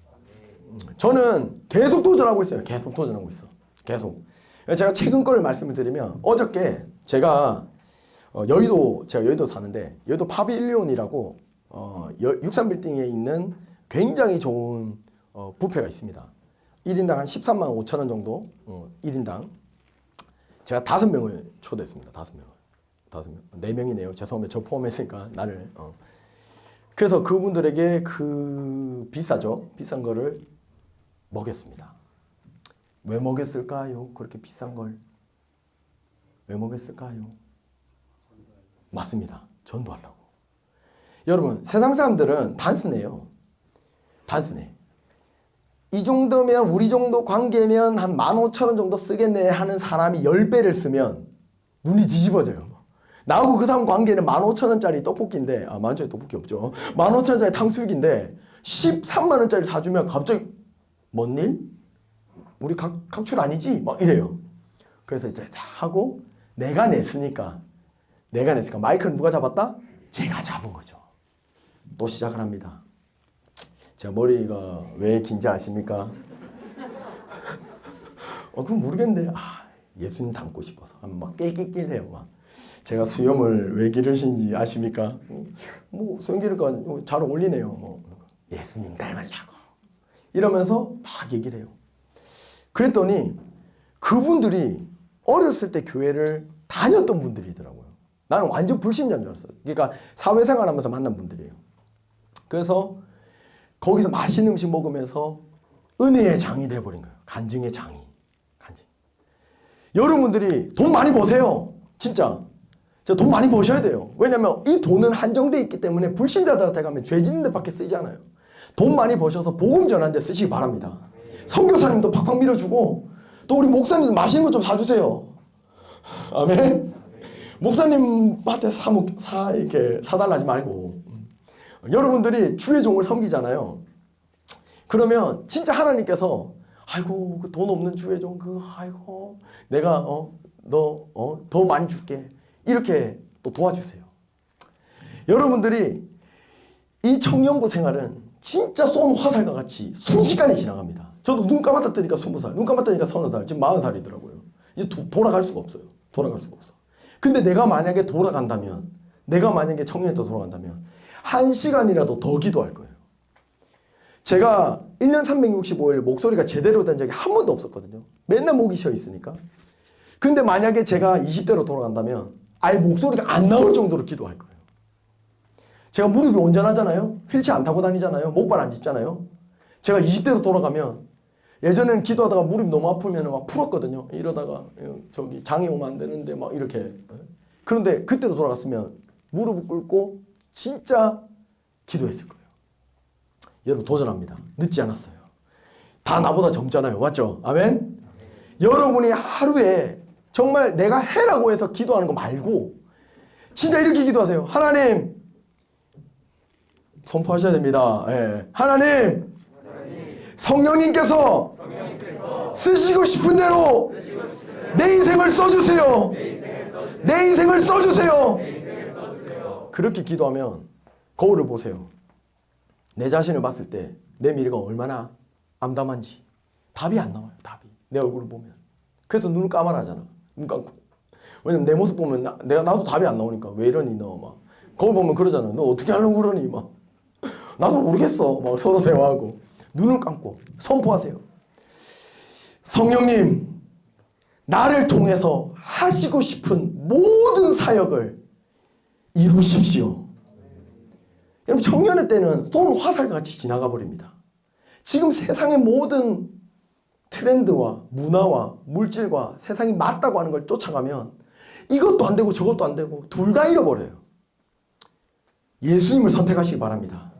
저는 계속 도전하고 있어요. 계속 도전하고 있어. 계속. 제가 최근 거를 말씀을 드리면 어저께 제가 제가 여의도 사는데 여의도 파빌리온이라고 63빌딩에 있는 굉장히 좋은 뷔페가 있습니다. 1인당 한 13만 5천 원 정도 1인당 제가 5명을 초대했습니다. 5명. 4명이네요. 죄송합니다. 저 포함했으니까 나를 그래서 그분들에게 그 비싸죠. 비싼 거를 먹였습니다. 왜 먹였을까요? 그렇게 비싼 걸 왜 먹였을까요? 맞습니다. 전도하려고. 여러분 세상 사람들은 단순해요. 단순해. 이 정도면 우리 정도 관계면 한 15,000원 정도 쓰겠네 하는 사람이 10배를 쓰면 눈이 뒤집어져요. 나하고 그 사람 관계는 15,000원짜리 떡볶이인데 10,000원짜리 떡볶이 없죠. 15,000원짜리 탕수육인데 13만 원짜리 사주면 갑자기 뭔 일? 우리 각출 아니지? 막 이래요. 그래서 이제 하고 내가 냈으니까 마이크는 누가 잡았다? 제가 잡은 거죠. 또 시작을 합니다. 제가 머리가 왜 긴지 아십니까? 그건 모르겠는데 예수님 닮고 싶어서 막 낄낄낄해요. 막 제가 수염을 왜 기르신지 아십니까? 뭐 수염 기르니까 잘 어울리네요. 뭐 예수님 닮으려고 이러면서 막 얘기를 해요. 그랬더니 그분들이 어렸을 때 교회를 다녔던 분들이더라고요. 나는 완전 불신자인 줄 알았어요. 그러니까 사회생활하면서 만난 분들이에요. 그래서 거기서 맛있는 음식 먹으면서 은혜의 장이 돼버린 거예요. 간증의 장이. 간증. 여러분들이 돈 많이 버세요. 진짜. 돈 많이 버셔야 돼요. 왜냐하면 이 돈은 한정돼 있기 때문에 불신자들한테 가면 죄 짓는 데 밖에 쓰지 않아요. 돈 많이 버셔서 복음 전하는 데 쓰시기 바랍니다. 선교사님도 팍팍 밀어주고 또 우리 목사님도 맛있는 거 좀 사주세요. 아멘. 목사님한테 이렇게 사달라지 말고 여러분들이 주의 종을 섬기잖아요. 그러면 진짜 하나님께서 아이고 그 돈 없는 주의 종 아이고 내가 더 많이 줄게 이렇게 또 도와주세요. 여러분들이 이 청년부 생활은 진짜 쏜 화살과 같이 순식간에 지나갑니다. 저도 눈 감았다 뜨니까 20살, 눈 감았다 뜨니까 30살, 지금 40살이더라고요. 이제 돌아갈 수가 없어요. 돌아갈 수가 없어. 근데 내가 만약에 돌아간다면, 내가 만약에 청년에 더 돌아간다면 1시간이라도 더 기도할 거예요. 제가 1년 365일 목소리가 제대로 된 적이 한 번도 없었거든요. 맨날 목이 쉬어 있으니까. 근데 만약에 제가 20대로 돌아간다면 아예 목소리가 안 나올 정도로 기도할 거예요. 제가 무릎이 온전하잖아요. 휠체어 안 타고 다니잖아요. 목발 안 짚잖아요. 제가 20대로 돌아가면 예전에는 기도하다가 무릎이 너무 아프면 막 풀었거든요. 이러다가 저기 장애 오면 안 되는데 막 이렇게. 그런데 그때로 돌아갔으면 무릎을 꿇고 진짜 기도했을 거예요. 여러분 도전합니다. 늦지 않았어요. 다 나보다 젊잖아요. 맞죠? 아멘? 여러분이 하루에 정말 내가 해라고 해서 기도하는 거 말고 진짜 이렇게 기도하세요. 하나님 선포하셔야 됩니다. 예. 하나님 성령님께서 쓰시고 싶은 대로 내 인생을 써주세요. 내 인생을 써주세요. 그렇게 기도하면 거울을 보세요. 내 자신을 봤을 때 내 미래가 얼마나 암담한지 답이 안 나와요. 답이. 내 얼굴을 보면. 그래서 눈을 감아라 하잖아. 눈 감고. 왜냐면 내 모습 보면 나도 답이 안 나오니까 왜 이러니 너 막. 거울 보면 그러잖아. 너 어떻게 하려고 그러니 막. 나도 모르겠어. 막 서로 대화하고. 눈을 감고 선포하세요. 성령님, 나를 통해서 하시고 싶은 모든 사역을 이루십시오. 여러분 청년의 때는 쏜 화살같이 지나가 버립니다. 지금 세상의 모든 트렌드와 문화와 물질과 세상이 맞다고 하는 걸 쫓아가면 이것도 안 되고 저것도 안 되고 둘 다 잃어버려요. 예수님을 선택하시기 바랍니다.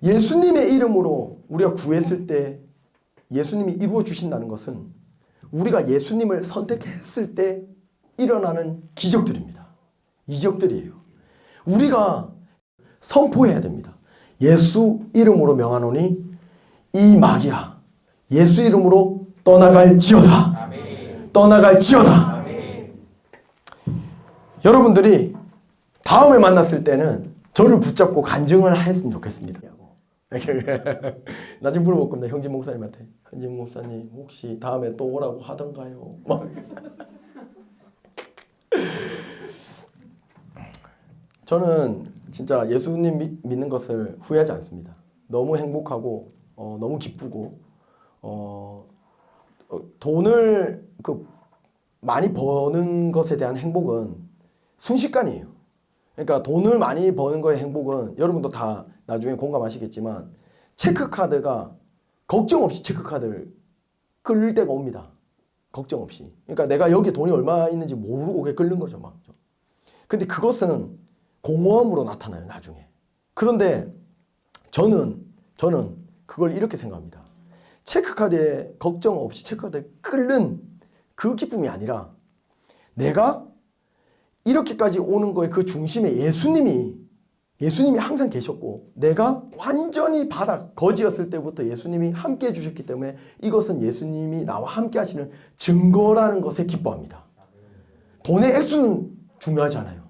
예수님의 이름으로 우리가 구했을 때 예수님이 이루어 주신다는 것은 우리가 예수님을 선택했을 때 일어나는 기적들입니다. 이적들이에요. 우리가 선포해야 됩니다. 예수 이름으로 명하노니 이 마귀야 예수 이름으로 떠나갈지어다. 떠나갈지어다. 여러분들이 다음에 만났을 때는 저를 붙잡고 간증을 했으면 좋겠습니다. 나중에 물어볼 겁니다. 형진 목사님한테. 형진 목사님 혹시 다음에 또 오라고 하던가요? 저는 진짜 예수님 믿는 것을 후회하지 않습니다. 너무 행복하고 너무 기쁘고 돈을 많이 버는 것에 대한 행복은 순식간이에요. 그러니까 돈을 많이 버는 거의 행복은 여러분도 다 나중에 공감하시겠지만 체크카드가 걱정 없이 체크카드를 끌 때가 옵니다. 걱정 없이. 그러니까 내가 여기 돈이 얼마 있는지 모르고 그게 끓는 거죠. 막. 근데 그것은 공허함으로 나타나요. 나중에. 그런데 저는 그걸 이렇게 생각합니다. 체크카드에 걱정 없이 체크카드를 끓는 그 기쁨이 아니라 내가 이렇게까지 오는 거에 그 중심에 예수님이 항상 계셨고 내가 완전히 바닥 거지였을 때부터 예수님이 함께 해주셨기 때문에 이것은 예수님이 나와 함께 하시는 증거라는 것에 기뻐합니다. 돈의 액수는 중요하지 않아요.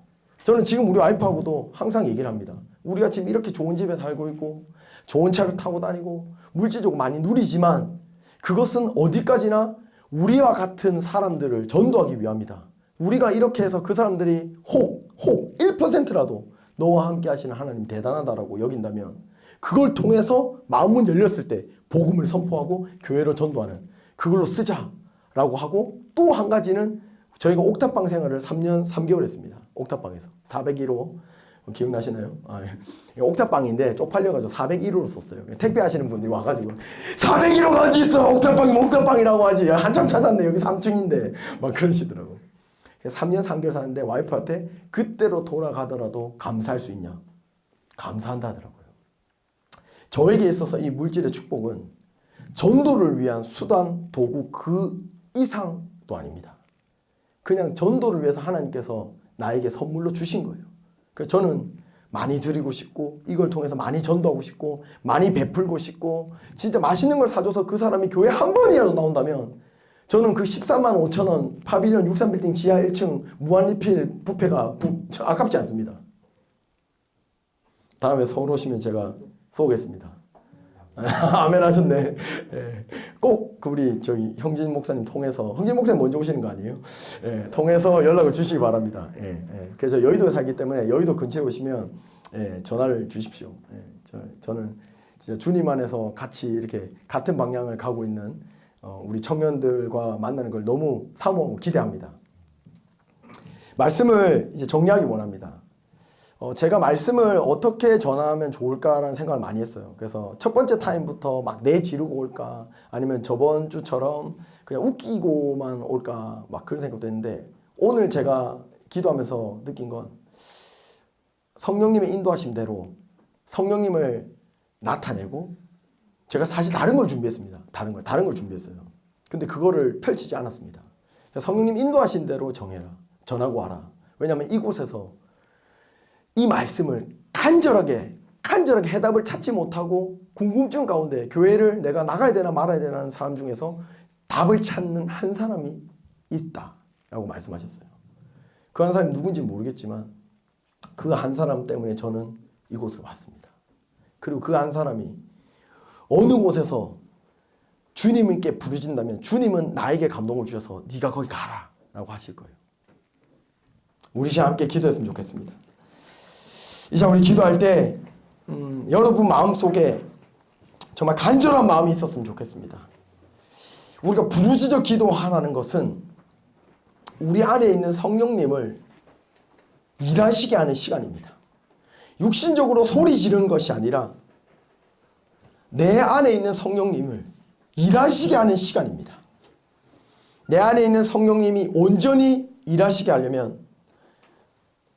저는 지금 우리 와이프하고도 항상 얘기를 합니다. 우리가 지금 이렇게 좋은 집에 살고 있고 좋은 차를 타고 다니고 물질적으로 많이 누리지만 그것은 어디까지나 우리와 같은 사람들을 전도하기 위함이다. 우리가 이렇게 해서 그 사람들이 혹 1%라도 너와 함께 하시는 하나님 대단하다라고 여긴다면 그걸 통해서 마음문 열렸을 때 복음을 선포하고 교회로 전도하는 그걸로 쓰자라고 하고, 또 한 가지는 저희가 옥탑방 생활을 3년 3개월 했습니다. 옥탑방에서 401호 기억나시나요? 옥탑방인데 쪽팔려가지고 401호로 썼어요. 택배 하시는 분들이 와가지고 401호가 어디 있어? 옥탑방이 옥탑방이라고 하지. 한참 찾았네. 여기 3층인데 막 그러시더라고. 3년 3개월 사는데 와이프한테 그때로 돌아가더라도 감사할 수 있냐? 감사한다 하더라고요. 저에게 있어서 이 물질의 축복은 전도를 위한 수단, 도구 그 이상도 아닙니다. 그냥 전도를 위해서 하나님께서 나에게 선물로 주신 거예요. 그래서 저는 많이 드리고 싶고 이걸 통해서 많이 전도하고 싶고 많이 베풀고 싶고 진짜 맛있는 걸 사줘서 그 사람이 교회 한 번이라도 나온다면 저는 그 14만 5천 원 파빌리온 63빌딩 지하 1층 무한리필 뷔페가 아깝지 않습니다. 다음에 서울 오시면 제가 쏘겠습니다. 아멘 하셨네. 예. 꼭 우리 저기 형진 목사님 통해서, 형진 목사님 먼저 오시는 거 아니에요? 예. 통해서 연락을 주시기 바랍니다. 예. 예. 그래서 여의도에 살기 때문에 여의도 근처에 오시면 예. 전화를 주십시오. 예. 저는 진짜 주님 안에서 같이 이렇게 같은 방향을 가고 있는 우리 청년들과 만나는 걸 너무 사모하고 기대합니다. 말씀을 이제 정리하기 원합니다. 제가 말씀을 어떻게 전하면 좋을까라는 생각을 많이 했어요. 그래서 첫 번째 타임부터 막 내지르고 올까, 아니면 저번 주처럼 그냥 웃기고만 올까, 막 그런 생각도 했는데, 오늘 제가 기도하면서 느낀 건 성령님의 인도하심대로 성령님을 나타내고, 제가 사실 다른 걸 준비했습니다. 다른 걸 준비했어요. 근데 그거를 펼치지 않았습니다. 성령님 인도하신 대로 전하고 와라. 왜냐하면 이곳에서 이 말씀을 간절하게 해답을 찾지 못하고 궁금증 가운데 교회를 내가 나가야 되나 말아야 되나 하는 사람 중에서 답을 찾는 한 사람이 있다라고 말씀하셨어요. 그 한 사람이 누군지 모르겠지만 그 한 사람 때문에 저는 이곳으로 왔습니다. 그리고 그 한 사람이 어느 곳에서 주님께 부르진다면 주님은 나에게 감동을 주셔서 네가 거기 가라 라고 하실 거예요. 우리 시간 함께 기도했으면 좋겠습니다. 이 시간 우리 기도할 때 여러분 마음속에 정말 간절한 마음이 있었으면 좋겠습니다. 우리가 부르짖어 기도하라는 것은 우리 안에 있는 성령님을 일하시게 하는 시간입니다. 육신적으로 소리 지르는 것이 아니라 내 안에 있는 성령님을 일하시게 하는 시간입니다. 내 안에 있는 성령님이 온전히 일하시게 하려면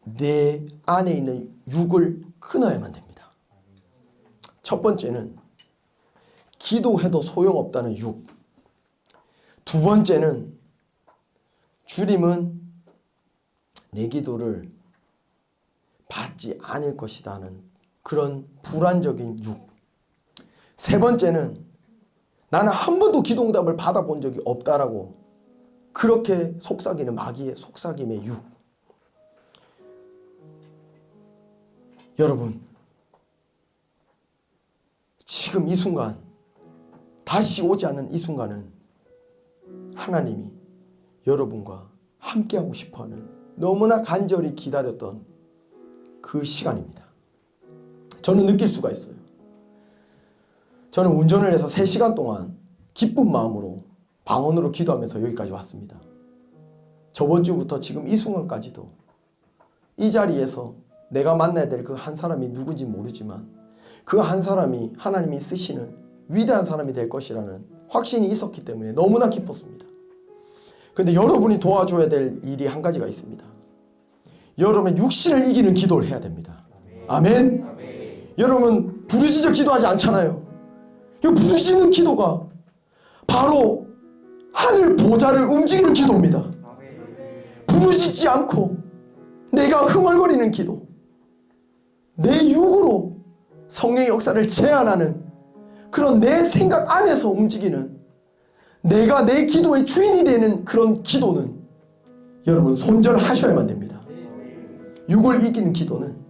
내 안에 있는 육을 끊어야만 됩니다. 첫 번째는 기도해도 소용없다는 육. 두 번째는 주님은 내 기도를 받지 않을 것이라는 그런 불안적인 육. 세 번째는 나는 한 번도 기도응답을 받아본 적이 없다라고 그렇게 속삭이는 마귀의 속삭임의 육. 여러분, 지금 이 순간, 다시 오지 않는 이 순간은 하나님이 여러분과 함께하고 싶어하는 너무나 간절히 기다렸던 그 시간입니다. 저는 느낄 수가 있어요. 저는 운전을 해서 3시간 동안 기쁜 마음으로 방언으로 기도하면서 여기까지 왔습니다. 저번 주부터 지금 이 순간까지도 이 자리에서 내가 만나야 될 그 한 사람이 누군지 모르지만 그 한 사람이 하나님이 쓰시는 위대한 사람이 될 것이라는 확신이 있었기 때문에 너무나 기뻤습니다. 그런데 여러분이 도와줘야 될 일이 한 가지가 있습니다. 여러분의 육신을 이기는 기도를 해야 됩니다. 아멘. 여러분 부르짖어 기도하지 않잖아요. 이 부르짖는 기도가 바로 하늘 보좌를 움직이는 기도입니다. 부르짖지 않고 내가 흥얼거리는 기도, 내 육으로 성령의 역사를 제한하는 그런 내 생각 안에서 움직이는 내가 내 기도의 주인이 되는 그런 기도는 여러분 손절하셔야만 됩니다. 육을 이기는 기도는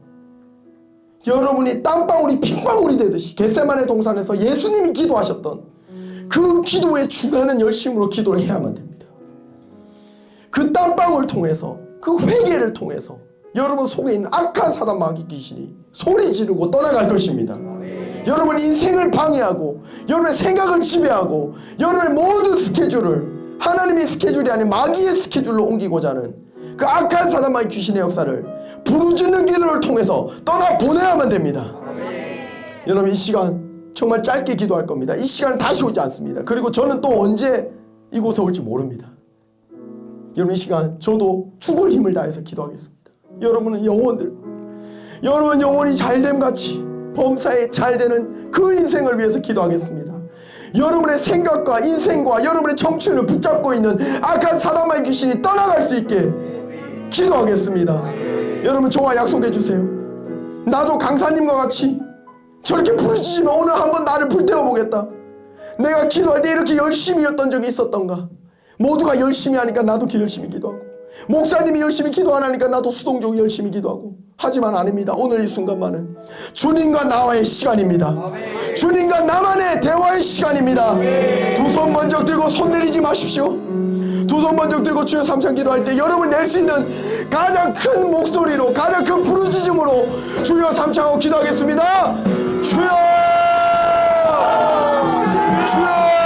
여러분이 땀방울이 핏방울이 되듯이 겟세마네 동산에서 예수님이 기도하셨던 그 기도에 준하는 열심으로 기도를 해야만 됩니다. 그 땀방울 통해서, 그 회개를 통해서 여러분 속에 있는 악한 사단 마귀 귀신이 소리 지르고 떠나갈 것입니다. 여러분 인생을 방해하고 여러분의 생각을 지배하고 여러분의 모든 스케줄을 하나님의 스케줄이 아닌 마귀의 스케줄로 옮기고자 하는 그 악한 사단 마귀 귀신의 역사를 부르짖는 기도를 통해서 떠나보내야만 됩니다. 여러분 이 시간 정말 짧게 기도할 겁니다. 이 시간은 다시 오지 않습니다. 그리고 저는 또 언제 이곳에 올지 모릅니다. 여러분 이 시간 저도 죽을 힘을 다해서 기도하겠습니다. 여러분은 여러분 영혼이 잘됨같이 범사에 잘되는 그 인생을 위해서 기도하겠습니다. 여러분의 생각과 인생과 여러분의 청춘을 붙잡고 있는 악한 사단마의 귀신이 떠나갈 수 있게 기도하겠습니다. 여러분 저와 약속해 주세요. 나도 강사님과 같이 저렇게 부르짖으면 오늘 한번 나를 불태워 보겠다. 내가 기도할 때 이렇게 열심히 했던 적이 있었던가. 모두가 열심히 하니까 나도 열심히 기도하고, 목사님이 열심히 기도 안 하니까 나도 수동적으로 열심히 기도하고. 하지만 아닙니다. 오늘 이 순간만은 주님과 나와의 시간입니다. 주님과 나만의 대화의 시간입니다. 두 손 번쩍 들고 손 내리지 마십시오. 두 손 번쩍 들고 주여 삼창 기도할 때 여러분 낼 수 있는 가장 큰 목소리로, 가장 큰 부르짖음으로 주여 삼창하고 기도하겠습니다. 주여! 주여!